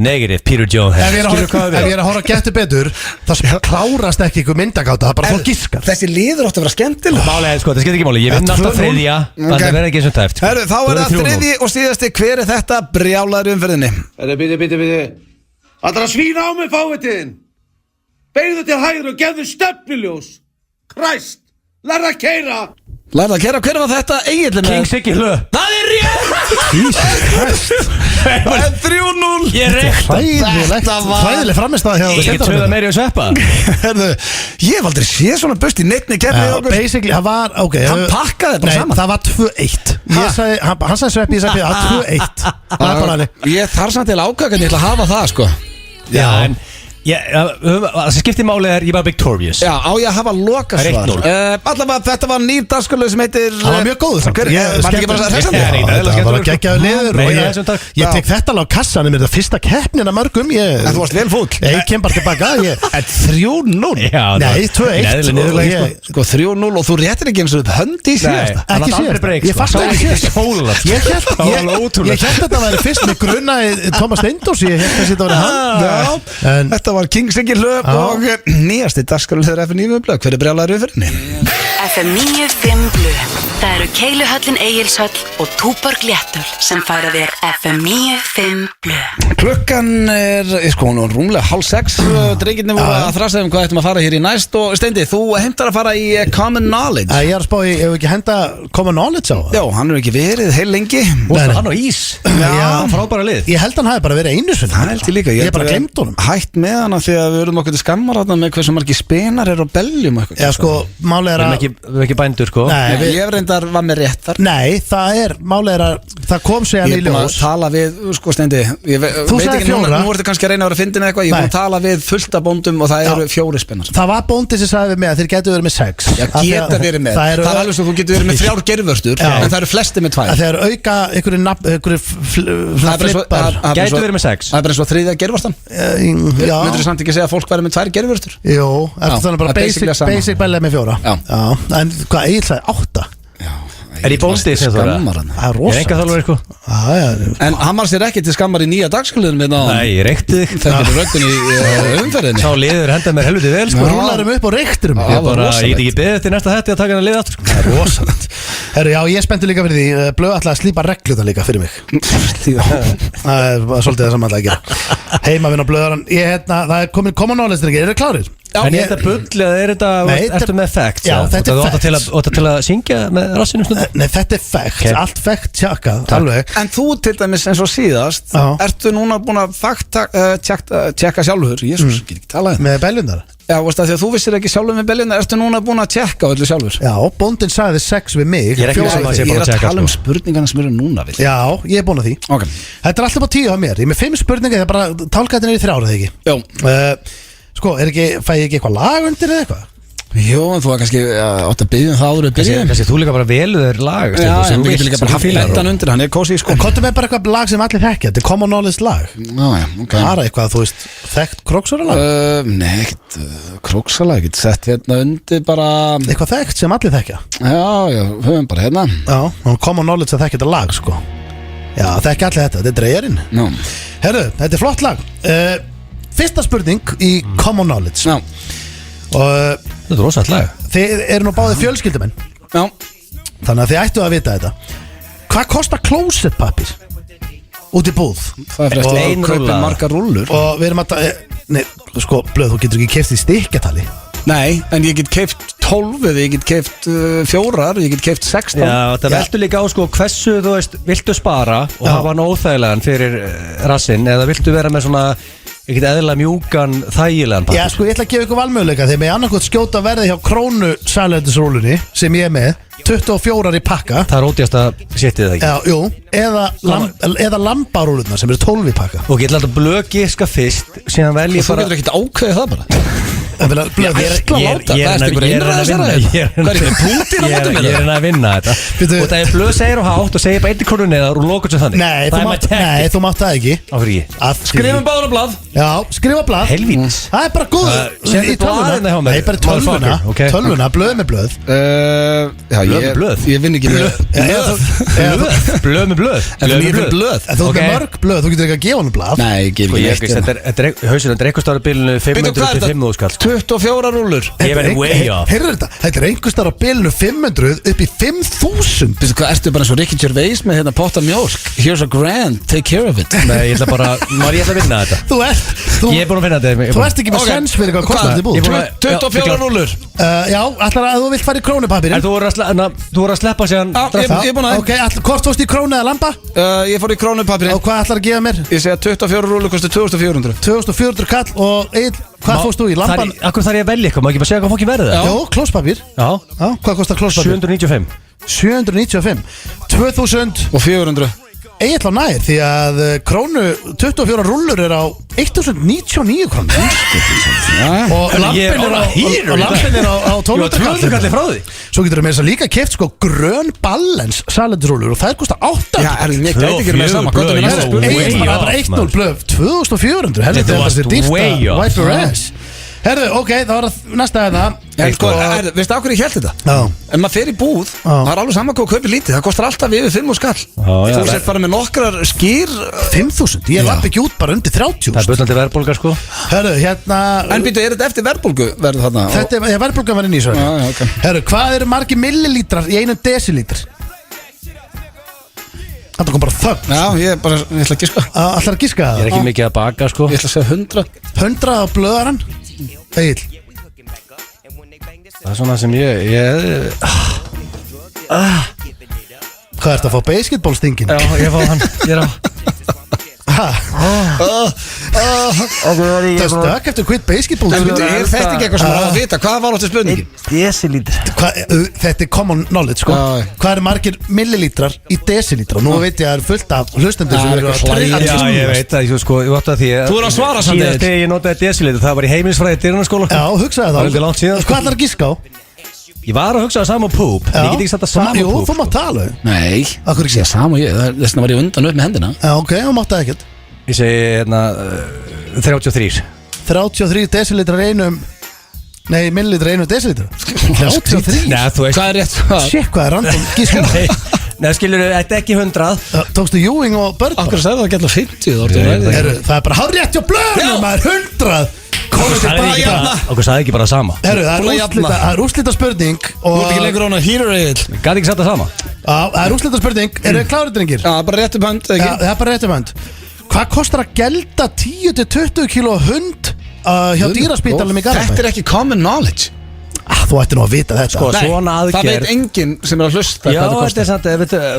negative, Peter Jones. Ef ég er að horfa Gettu betur, þá klárast ekki ykkur myndagáta, það bara fólk gískar. Þessi liður átti að vera skemmtileg. Málega, sko, það skemmt ekki máli. Ég vinn alltaf þriðja, þannig að verða ekki eins og tæft. Herru, þá er það þriðji og síðasti. Hver er þetta brjálaður umferðinni? Bíti. Það er að svína á mig fávitin. Beigðu til hægri og gefðu stefnuljós. Kræst, lærða að keyra. Hver var þetta? Egill King Siggi Hlö. Það er rétt. Það er 3-0. Ég reykt. Hræðileg framistæða hjá Ég get töða meiri að sveppa. Ég hef aldrei séð svona bust í neittni keppni. Basically, það var, ok. Hann pakkaði bara saman. Nei, það var 2-1. Hann sagði sveppi, ég sagði 2-1. Það er bara alveg. Ég þarf samt til ákvæðan, ég ætla að hafa það sko. Já, en það sem skiptir málið er ég var victorious. Já, á ég að hafa lokasvar. Allavega þetta var nýr dagsköluð sem heitir. Það var mjög góður samt. Það var geggjaður liður og ég tek þetta alveg á kassanum. Þetta er fyrsta keppnin af mörgum. En þú varst vel fúll. Ég kem bara tilbaka. 3-0. Nei, 2-1. Sko 3-0 og þú réttir ekki eins og hönd í síðasta. Ekki síðast. Ég fasta ekki síðast. Ég held þetta að vera fyrst með grunnaði Thomas Steindors. Ég held að þetta var hann. Þetta var King Siggi Hlöp og nýjasti dagskölu þegar FM 95 Blöð. Hver er brjálaður umferðinni? FM 95 Blöð. Það eru Keiluhöllin Egilshöll og Túborg Léttöl sem færa þér FM 95 Blöð. Klukkan er, sko hún er rúmlega 5:30. Drengirnir voru að þrasa hvað ættum að fara hér í næst og Steindi, þú heimtar að fara í Common Knowledge. Ég er að spá í, ef ekki henda Common Knowledge á það? Já, hann er ekki verið heil lengi. Hann á ís. Já, frábæra lið. Ég held hann hafi bara verið einu sinni. Það held ég líka. Ég bara glemt honum. Hætt með hana því að við erum okkur til skammar með hversu margir spenar eru á beljum. Já, sko, máli er að Við erum ekki bændur, sko. Nei, ég reyndar var með rétt þar. Nei, það er, máli er að það kom sig að í ljós. Ég er búin að tala við, sko Steindi, ég veit ekki, nú ertu kannski að reyna að vera að fyndin eitthvað. Ég er búin að tala við fullt af bóndum og það eru 4 spennar. Það var bóndi sem sagði við mig að þeir getur verið með 6. Já, geta verið með. Það er alveg svo þú getur verið með 3 gervörtur, en það eru flesti með 2. Það eru auka einhverju flippar. Gætu verið með 6. Það er bara eins og 3. gervörstan. Myndur þú samt ekki segja að fólk væri með 2 gervörtur? Jú, þannig bara basic bælega með 4. En hvað, Egill sagði 8? Er ég bóndi sem þú Það er rosa. Ég er enga þálfur, sko. En hann var sér ekki til skammar í nýja dagsköluðum við náðan. Nei, ég reykti þig. Þetta er röddun í umferðinni. Sá liður hendaði mér helviti vel, sko. Rúlarum upp og reyktir um. Ég get ekki beðið til næsta hætti að taka hann að liða aftur, sko. Það er rosalegt. Herru, já, ég er spenntur líka fyrir því. Blöð ætlaði að slípa reglutan líka fyrir mig. Það er svolítið það sem ætlaði að gera. Heimavinn á Blöðaran. Það er komin Common Knowledge, er þið klárir? Já, En er þetta bull eða er þetta, Nei, þetta ertu með facts? Já, þetta er facts. Þú átt til að syngja með rassinu stundu? Nei, þetta er facts, Ok. allt fact tjakkað, alveg En þú til dæmis eins og síðast Já. Ertu núna búin að tjekka sjálfur Jésús, get ekki talað Með beljundar Já, veist það, því að þú vissir ekki sjálfur með beljuna Ertu núna búin að tjekka á öllu sjálfur Já, bóndinn sagði sex við mig Ég er ekki viss um að sé Ég búin er að að tjekka, tala um sko. spurningarna sem eru núna við. Já, ég er búin að því Ok, Þetta er alltaf á 10 á mér, ég er með 5 spurningar, það er bara tálkættin er í 3 ára, þegar já ekki Sko, fæ ég ekki eitthvað lag undir eða eitthvað? Jó, en þú var kannski átt að byggja það áður að byrja Kanski þú líka bara veluður lag Já, en við getum líka bara haft þetta undir Hann er kósi í sko En kontum með bara eitthvað lag sem allir þekkja, þetta er common knowledge lag Já, ok Bara eitthvað, þú veist, þekkt króksaralag Nei, ekkert króksalag Ekkert sett hérna undir bara Eitthvað þekkt sem allir þekkja Já, höfum bara hérna Já, og common knowledge að þekkja þetta lag, sko Já, þekkja allir þetta er dreigjarinn Já, Herru, þetta er flott lag Fyrsta spurning í common knowledge já, Og Þetta er rosalega lag þið eru nú báðið fjölskyldumenn já Þannig að þið ættu að vita þetta Hvað kostar klósettpappir út í búð? Það er flest Ein að kaupa rúlla. margar rúllur Og við erum að Nei, sko, blöð, þú getur ekki keypt í stikkjatali Nei, en ég get keift 12 eða ég get keift 4 ég get keift 16 Já, þetta veldur líka á sko hversu þú veist, viltu spara og Já. hafa hann óþægilegan fyrir rassinn eða viltu vera með svona ekkert eðlilega mjúkan, þægilegan Já, pappír? sko, ég ætla að gefa ykkur valmöguleika Þegar með annarkot skjóta verði hjá krónu salætisrúlunni sem ég er með 24 í pakka Það er ódýrasta séttið það ekki Já, jú, eða lambarúlurnar sem eru 12 í pakka Og ég ætla að blögiska fyrst síðan vel ég Þú bara getur ekkert ákveðið það bara Blöð, ætla að láta, það er einhver einræðisherra hérna. Hvað er ekki, Pútín á móti með Ég er að vinna þetta Bíddu. Og það er blöð segir og hátt og segir bara 1 krónu neðar og lókur sem þannig Nei, Það er maður tekið þú mátt það ekki Á fyrir ég Af því- Skrifum báður á blað Já, skrifa blað Helvítis Það er bara góð sérðu blaðinu hjá mér? Nei, bara tölvuna Motherfucker, ok. Tölvuna, blöð með blöð Já, Blöð. ég vinn ekki með Blöð með blöð En ég finn blöð En þú Ok. ert með mörg blöð, þú getur ekki að gefa hann blað Nei, ég gef Sko, ekki ég veist, þetta er hausinn, þetta er eitthvað stára bilinu 500 til 500 skall sko. 24 rúllur Ég verði way off Heyrðu þetta er einhvers þar á bilinu 500 upp í 5000 Veistu hvað, ertu bara eins og Ricky Gervais með hérna potta mjólk Here's a grand, take care of it Nei, ég ætla bara, ég ætla að vinna þetta Þú Ég er búin að finna þetta Þú ert ekki með Ok. sens fyrir hvað kostar þetta í Ég er búð búin að- 24 rúllur Já, ætlar að þú vilt fara í krónupapirinn En þú voru að sleppa síðan Já, ég er búin að Ok, hvort fórst í krónu eða lamba? Ég fór í krónupapirinn Og hvað ætlar að gefa mér? Ég segja 24 rúllur kostar 2400 2400 kall og Egill, hvað fórst þú í lamban? Akkur þarf ég að velja eitthvað, má ekki bara segja hvað fólki verði það? Jó, klóspapir Já, Hvað kostar klóspapir? 795 795 2000 Og 400 Egill á nær því að krónu 24 rúllur er á 1099 krónur og Ég er lampin er on a heater í dag. á Ég var 1200 200 kallir kall frá því Svo getur það með þess að líka keft sko grön balance saladrúllur og það kostar 8 Já, er mér gæti ekki með sama Blöð, Hvað er ég næsta var spurning? way Það er off, bara 1-0 maður. blöf 2400 Helviti Þetta er varst þessi dýrsta way off. Wipe your ass Herðu, ok, það var að næsta hérna En sko, veistu af hverju ég held þetta? Já. En maður fer í búð, það er alveg saman hvað að kaupa lítið Það kostar alltaf yfir 5 skall Já, Þú sett bara með nokkrar skýr 5000, ég lapp ekki út bara undir 30 Það er bullandi verðbólgar sko Herðu, hérna En býtu, er þetta eftir verðbólgu verður þarna? Þetta er verðbólgan var inn í svo Já, já, ok. Herru, hvað eru margir millilítrar í 1 desilítr? Þetta kom bara þögn Já, ég ætla að giska Allar að giska Ég er það ekki mikið að baka sko Ég ætla að segja 100 100 á blöðarann Egil Það er svona sem ég Hvað ertu að fá basketballstingin? Já, ég fá hann Ég er á Það er stökk eftir hvít En basketballstingin býtu, er þetta ekki eitthvað sem maður á að vita? Hvað var áttu spurningin? Desilítur Þetta er common knowledge sko Já. Hvað eru margir millilítrar í desilítra? Nú veit ég að það er fullt af hlustendur sem Já, eru að eitthvað hlæja. Já, ég veit það, sko, ég vart að því Þú er að svara samt, Síðast Egill. þegar ég notaði desilítur, það var í heimilisfræði dyrunarskóla Já, hugsaði Það er ekki langt síðan, sko. Hvað ætlar að giska á? Ég var að hugsa það sama púp En ég get ekki sagt það sama Jú, púp þú mátt tala Nei, Akkur ekki? ég sama og ég Þess vegna var ég undan upp með hendina Já, ok, þú mátt það ekkert Ég segi hérna 33 33 desilítrar einum Nei, millilítrar einum desilítrar 33? Nei, þú veist Hvað er rétt? Shit, hvað er random giska? Nei, skilur, þetta er ekki 100 Tókstu Ewing og Bird? Akkur sagði það ekki alltaf 50 Það er bara hár rétt hjá blöðunum, það er 100 Komast tilbaka Okkur sagði ekki bara það sama Herru, Búin að jafna. það er úrslita spurning Þú ert ekki lengur án að hýra Egil Gæti ekki sagt það sama Það er úrslita spurning, eru þið klárið drengir? Já, bara rétt upp hönd, Já, ekki? það er bara réttum hönd Hvað kostar að gelda 10-20 kíló hund hjá dýraspítalum í Garðabæ. Þetta er ekki common knowledge. Þú ætti nú að vita þetta. Sko, svona Það aðgerð veit enginn sem er að hlusta Já, þetta er samt,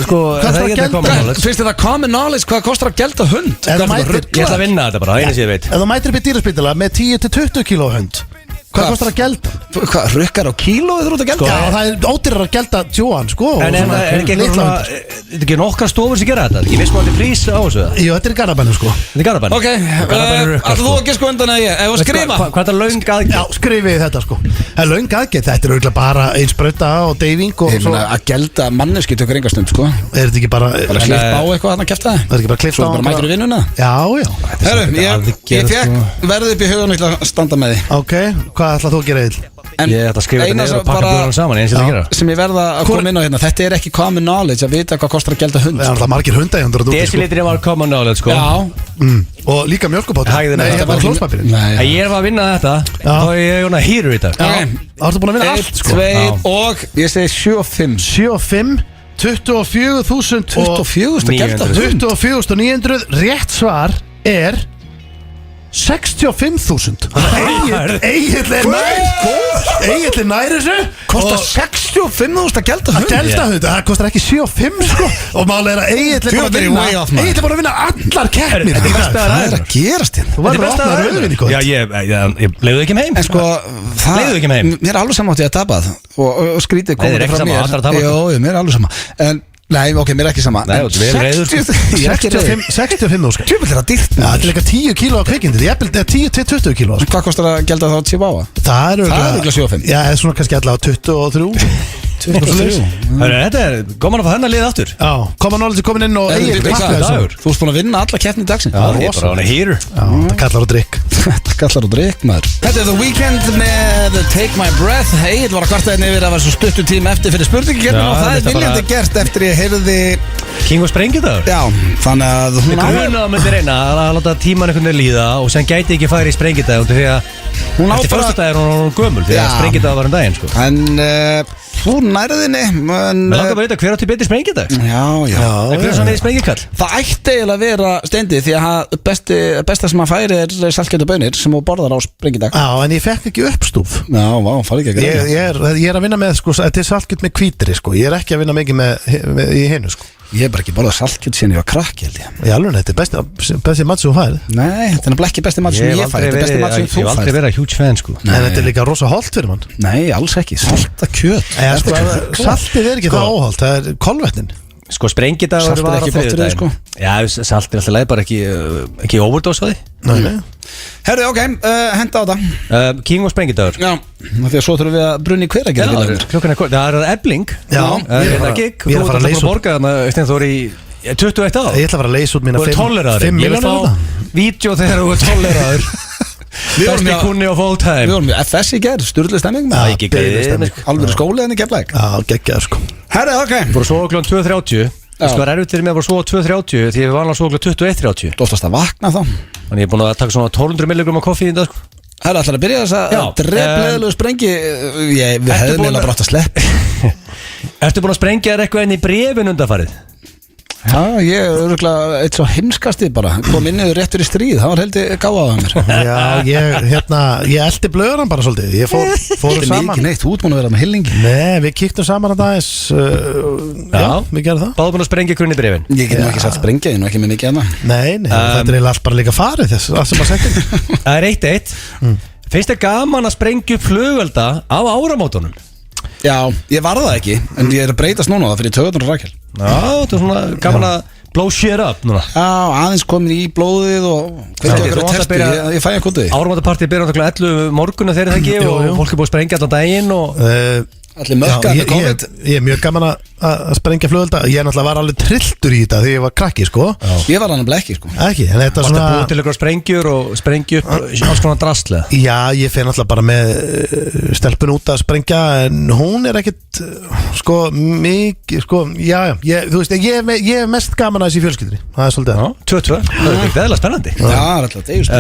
sko, það er ekki common knowledge. Finnst þetta common knowledge hvað kostar að gelda hund? Ef þú mætir- Ég ætla að vinna þetta bara, einu sem ég veit Ef þú mætir upp í dýraspítala með 10-20 kíló hund, hvað kostar að gelda? Hvað, rukkar á kíló eða þú ert að gelda? Já, það er ódýrar að gelda tjóan, sko. En er ekki eitthvað svona, þetta er ekki nokkra stofur sem gera þetta? Ég veist hvað þetta er prís á þessu það? Jú, þetta er í Garðabænum, sko. Þetta er Garðabæn Ok, ætla þú ekki sko undan að ég Ef að skrifa Hvað er þetta löng aðgerð? Já, skrifið þetta, sko. Það er löng aðgerð, þetta er auðvitað bara eins sprauta og deyfing og Ég svo. meina að gelda manneski tökur enga stund sko Er þetta ekki bara Bara klipp á eitthvað hann að kæfta Er þetta ekki bara klippt Svo á bara mætur í vinnuna Já, já. Herru, ég aðgerð, fekk verðið upp í hugan og ég ætla að standa með því Ok, hvað ætlað þú að gera, Egill? En Ég ætla að skrifa þetta eina niður sem og pakka bara- blöðunum saman, ég eins og þetta gera sem ég verða að koma inn á hérna Þetta er ekki common knowledge að vita hvað kostar að gelda hund Það er alltaf margir hundægjandur að úti, sko. Desilitri var common knowledge, sko Já, Og líka mjölkubátur. Hægðin Nei, er- það er bara klóspapirinn. Nei Ég er að vinna þetta, þá er ég svona hýrur í dag Já, þá ertu búin að vinna allt, 1, sko. 2 og ég segi 75 75, 24.000 og 24 að gelda hund 24.900. Rétt svar er 65.000. Egill er nær. Egill er nær þessu. Kostar Og 65.000 að gelda að hund delta hund, það kostar ekki 75, sko. Og málega er að Egill er Þú búin að ert í vinna way off, maður. Egill er búin að vinna allar keppnir Þetta er í dag. besta Það er að gerast hérna Þú verður að opna rauðvin í kvöld. Já, ég leiðu ekki heim En sko, Leiðu ekki með heim. Mér er alveg saman átti að tapað og skrítið Nei, þér er komið ekki frá sama, mér allir að tapa. Jó, mér er alveg sama En, nei, ok, mér er ekki sama Nei, En þú ert vel reiður, sko. 60 Ég er ekki reiður 65 skall. Tjöfull er það dýrt Já, þetta er líka 10 kíló á kvikindi. Ég er 10-20 kíló, sko. Hvað kostar að gelda þá að Chihuahua? Það er örugglega 75. Já, það er svona kannski allavega 23. 23 Þetta er, gaman að fá þennan lið aftur Já, koma nálega komin inn og Egill klappaði þessu. dagur. Þú ert búin að vinna alla keppni dagsins Já, ég er bara hann hýrur Já, það kallar á drikk. Þetta kallar á drikk maður Þetta er The Weeknd með Take My Breath Egil var að kvarta henni yfir að vera svo stuttu tíma eftir fyrir spurningakeppnina Já, og það er þetta bara- viljandi gert eftir ég heyrði King og Sprengjudagur Já, þannig að hún Gruna að myndi reyna að láta tíman einhvern veginn líða og sem gæti ekki færi í Sprengjudag því að Hún á eftir bara- fyrsta dag er hún gömul því að Já. Sprengjudag var um daginn sko. En þú nærðinni Mér langar bara að vita hver átti betri Sprengjudag Já, já En hver er svona við Sprengjukall? Það ætti eiginlega að vera steindi því að besta sem að færi er saltkjöt og bönir sem þú borðar á sprengidag Já, en ég fekk ekki uppstúf. Já, vá, farið ekki að Ég, greina ég er að vinna með, sko, þetta er saltkjöt með hvítri, sko. Ég er ekki að vinna mikið með í hinu, sko. Ég hef bara ekki borðað saltkjöt síðan ég var krakki held ég Í alveg, þetta er besti mat sem þú færið. Nei, þetta er nefnilega ekki besti mat sem ég færi Þetta er besti mat sem Ég þú hef aldrei færi verið huge fan sko. En þetta er líka rosa holt fyrir mann. Nei, alls ekki, salta kjöt Eða, sko, saltið er ekki það óholt, það er kolvetnin. Sko Sprengjudagur Salt er var á ekki gott fyrir þig, þriðjudaginn. Já, salt er alltaf leið bara ekki overdose á því Nei. Herri, ok, henda á það King og Sprengjudagur Já, því að svo þurfum við að brunni hver að Já, gera klukkan er kvöld, það er Ebling Já, Það er gig, ég er að fara að leysa út. borga þannig þú er í 21 á Ég ætla að fara að leysa út mína Þú er 5 tolleraður Ég vil miljónir fá þetta. vídeo þegar þú er tolleraður Við vorum Besti hjá- kunni á full Við time vorum í FS í gerð, styrluð stemming Já, með ég gekk Geðveik stemming. Alveg skóli en í Keflæk Já, geggjaður, sko. Herri, ok Fóru svo klukkan 2.30 Það var erfitt fyrir mig að fóru svo 2.30 Því ég var alveg svo klukkan 21.30 Þú ætlast að vakna þá Þannig ég er búin að taka svona 1200 milligram af koffi í þetta sko. Herri, ætlar að byrja þess Já, að drefleðilegu sprengi Við Ertu hefðum búin eiginlega að- brátt að slepp Ertu búin að sprengja þér eitthvað inn í brefin undanfarið? Já, ég er örgulega eitt svo heimskasti bara Kom inn yfir réttur í stríð, það var heldur gáðað á mér Já, ég eldi blöðurann bara svolítið. Ég fórum Þetta er saman. mikið neitt, þú ert búin að vera með hillingi Nei, við kíktum saman að aðeins. Já, við gerum það. Báðu búin að sprengja ykkur inn í brefin Ég get nú ekki sagt sprengja, ég er nú ekki með mikið hana Nei, þetta er eiginlega allt bara líka farið þess, allt sem að setja. Það er 1-1 Finnst þér gaman að sprengja upp flugvelda á áramótunum? Já, ég var það ekki, en ég er að breytast núna það fyrir töðunar rækjál Já, þetta er svona gaman að blow shit up núna Já, aðeins komin í blóðið og Já, kveikja þú okkur að átt að tertu, byrja- ég fæ að kundið Áramótapartið byrjar náttúrulega 11 morguna þegar það ekki Jú, jú. og fólk er búið að sprengja allan daginn og Allir mökka ég, með COVID ég er mjög gaman að sprengja flugvelda. Ég náttúrulega var alveg trilltur í þetta þegar ég var krakki, sko. Ég var hann að blekki, sko Ekki, en þetta varst að búið svona. til ykkur sprengjur og sprengju upp alls konar drastlega Já, ég fer náttúrulega bara með stelpun út að sprengja, en hún er ekkit, sko, mikið, sko, já, þú veist, ég er mest gaman að þessi fjölskyldri. Það er svolítið. 2-2, það er ekki eðla spennandi Já, það er alltaf degist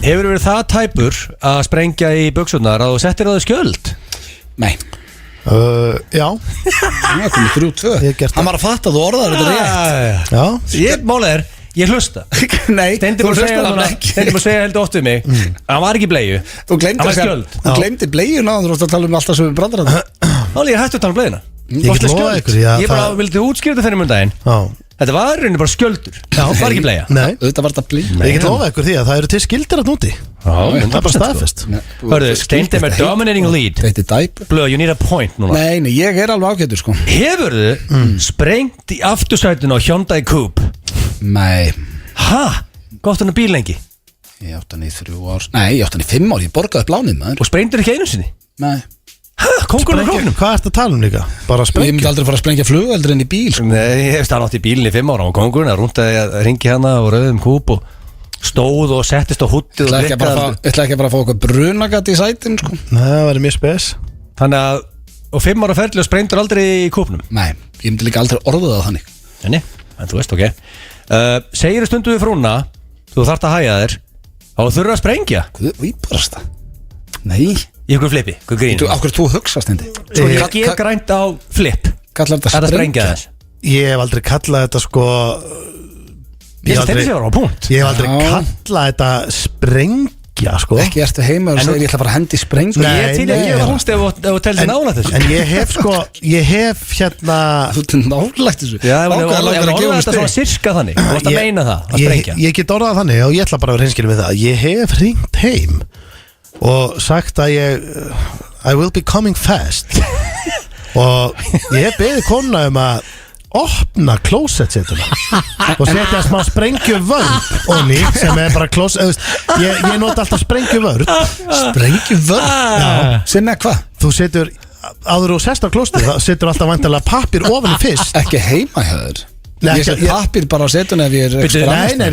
Hefur verið það tæpur að sprengja í buxurnar að þú settir á þau skjöld? Nei, Já, það komið 3-2 Ég hef gert Hann var að fatta, þú orðar þetta rétt já. Ég, málið er, Ég hlusta Nei, Steindi búið að segja heldur oft við mig Hann var ekki í bleiu Þú glemdi bleiuna Þú varst að tala alltaf sem við brandar Náli, ég hætti að tala um bleiuna Ég get lofa ykkur Ég bara vildi útskýra þetta fyrir daginn Þetta var rauninni bara skjöldur Það var ekki bleia Þetta var þetta blí Ég get lofa ykkur því að það eru til skildir að núti Það er bara staðfest Hörðu, Steindi með dominating lead Þetta er dæp Blöð, you need a point núna Nei, ég er alveg ágættur sko Hefurðu sprengt í aftursætinu á Hyundai Coupe? Nei Ha? Gótt hann að bíl lengi? Ég átt hann í 3 ár Nei, ég átt hann í 5 ár Ég borgaði upp lánið maður Og sprengdur ekki einu sinni? Nei Hæ? Kóngurinn á króknum? Hvað ertu að tala um líka? Bara Ég myndi aldrei fara að sprengja flugeldur inn í bíl sko. Nei, ég hefst hann átt í bílinni í 5 ára og kóngurinn að rúndaði að ringi hana og rauðum kúp og stóð og settist á húttið Ég ætla ekki að bara að fá okkur brunagat í sætin sko. Nei, það væri mjög spes Þannig að og 5 ára ferli og sprengdur aldrei í kúpnum? Nei, ég myndi líka aldrei orðuð það þannig Nei, en þú veist, ok Segir stundu við frúna þú þarft að hæja þér og þú þurfa að sprengja Guð, víparast það Nei Í ykkur flipi, ykkur grín Af hverju þú hugsast hindi Svo ég gef grænt á flip Kallar þetta að sprengja þess Ég hef aldrei kallað þetta sko Ég stendi sér á punkt Ég hef aldrei kallað þetta sprengja sko Ekki ertu heima og segir ég ætla að fara að hendi sprengja Ég til að gefa húst ef þú telst nálægt þessu En ég hef sko Ég hef hérna Þú ert nálægt þessu Já, ef orðað þetta svona sirka þannig Þú varst að meina það, að sprengja Ég get orðað þannig og ég ætla bara að vera hinskilin við það Ég hef hringt heim og sagt að I will be coming fast og ég hef beðið konuna að opna klósettsetuna og setja smá sprengjuvörn onni sem bara ég nota alltaf sprengjuvörn Já, sem er hvað? Þú setur áður og sest á klósettið þá setur alltaf vantilega pappir ofan í fyrst Ekki heima hjá þér Nei, Ég set pappir bara á setuna ef ég er Nei,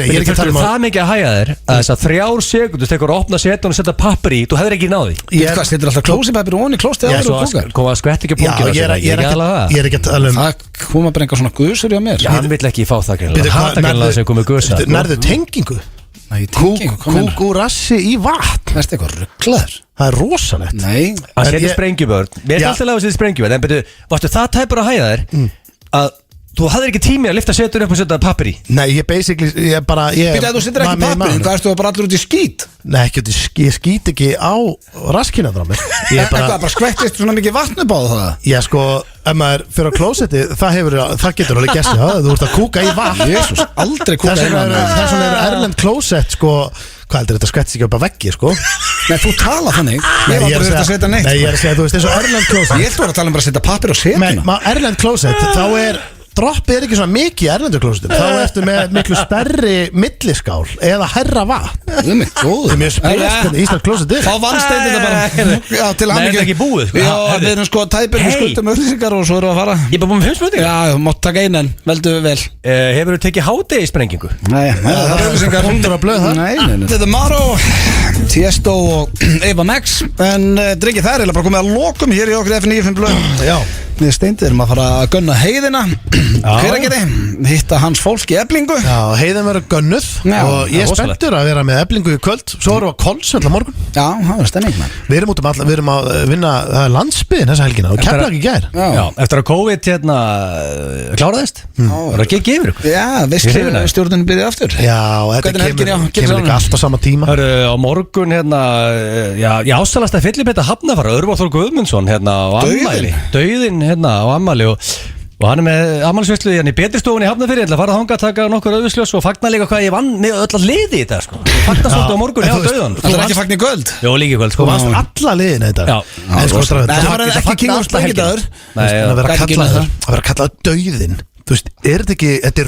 ég er ekki að tala um það mikið að hæja þér að þess að 3 sekundur tekur að opna setuna og setja pappir í þú hefur ekki náði Hvað, setur alltaf klósipappir og onni klóstið Já, svo koma að skvett ekki punkir Ég er ekki að tala um Það koma bara einhver svona gusur hjá mér Já, hann vill ekki fá það greinlega Hata greinlega sem komið gusa Nærðu tengingu Kúk úr rassi í vatn Það er eitthvað rugglaður Það er rosalegt Nei Að setja sprengjubörn Mér er alltaf að setja sprengjubörn En betur, varstu það tæpur að hæja þér að þú hafðir ekki tími að lifta setur upp og setja pappir í Nei, ég basically Býta að þú setur ekki pappir í Hvað ertu bara allur út í skít? Nei, ég skít ekki á raskinaður á mér Eitthvað bara skvettist svona mikið vatn upp á það Já, sko, ef maður fyrir á klósetti það getur alveg gæst þú ert að kúka í vatn Jésús, aldrei kúka í vatn Það er svona erlend klósett, sko Hvað heldur þetta skvettist ekki upp að veggi, sko? Nei, þú tala þannig Ég var bara verið að setja neitt Nei, ég er að segja, þú veist, eins og erlend klósett Ég ætla að tala um bara að setja pappir á setuna Erlend klósett, þá er droppið er ekki svona mikið í erlenduklósetum þá ertu með miklu stærri milliskál eða herra vatn Það er mjög spilast hvernig Ísland klóset er Þá vannst þetta bara til Nei, þetta er ekki búið Já, við erum sko tæpir við skuldum auðlýsingar og svo erum við að fara Ég er bara búin með 5 spurningar Já, þú mátt taka einan, veldu vel Hefur þú tekið hádegissprengingu? Nei, það er auðlýsingar Punktur að blöð það Nei, þetta er Maro, Tiesto og Eva Max En drengi það er bara komið að lokum hér í okkur F95 blöð Já Við Steindi erum að fara að gunna heiðina Hveragerði, hitta hans fólk í Eflingu Já, heiðin verður gönnuð Já, og ég er spenntur að vera með Eflingu í kvöld svo erum við að Kolsöll á morgun Já, það er stemning mann Við erum út um alla, við erum að vinna landsbyðin þessa helgina og kemla ekki gær Já, eftir að COVID hérna kláraðist var það gekk yfir ykkur Já, veistlu stjórnun byrðið aftur Já, þetta kemur ekki alltaf sama tíma Það eru á morgun hérna Já, ásalasta fyllibetta Hafnarfara Örvar Guðmundsson hérna á ammæli Dauðinn hérna á ammæli og hann er með ammælisveislu hérna í Betristofunni í Hafnarfirði ætla að fara þangað að taka nokkur auðvisljós og fagna líka hvað ég vann með öll að liði í þetta sko. Fagna svolítið á morgun hjá Dauðan Það er ekki fagn í kvöld Jó, líka í kvöld Þú varst alla liðin þetta Það var ekki kingarspengidagur að vera kallað Dauðinn Þú veist, þetta er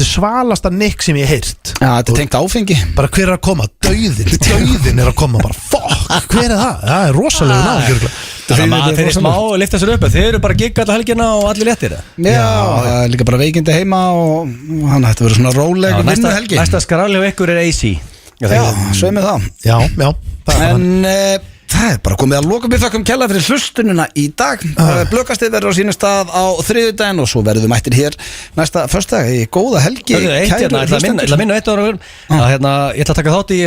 svalasta nikk sem ég heirt Já, þetta er tengt áfengi Bara hver er að koma? Dauðinn er að koma bara fuck, hver er það? Það er rosalega náður Þannig að maður fyrir smá og lifta sér upp Þeir eru bara gigga alla helgina og allir léttir Já, það er líka bara veikindi heima og hann ætti að vera svona róleg Næsta skrali á ykkur er AC Já, sveið með það Já, En Það er bara komið að loka. Við þakkum kærlega fyrir hlustunina í dag. Blökastið verður á sínum stað á þriðjudaginn og svo verðum við mættir hér næsta föstudag í góða helgi. Ég ætla að minna eitt ára ég ætla að taka þátt í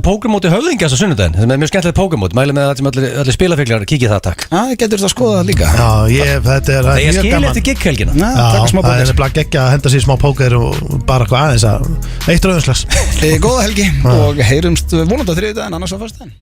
pókermóti höfðingja þessu sunnudaginn. Það er mjög skemmtilegt pókermót. Mæli með að allir spilafíklar kíkja það, takk. Já, getur það að skoða það líka. Já, þetta er ég skil eftir gig-helgina. Það er bara geggja að henda sér smá póker og bara eitthvað aðeins að eitt rauðinslags. Góða helgi og heyrumst vonandi á þriðjudaginn annars á föstudaginn.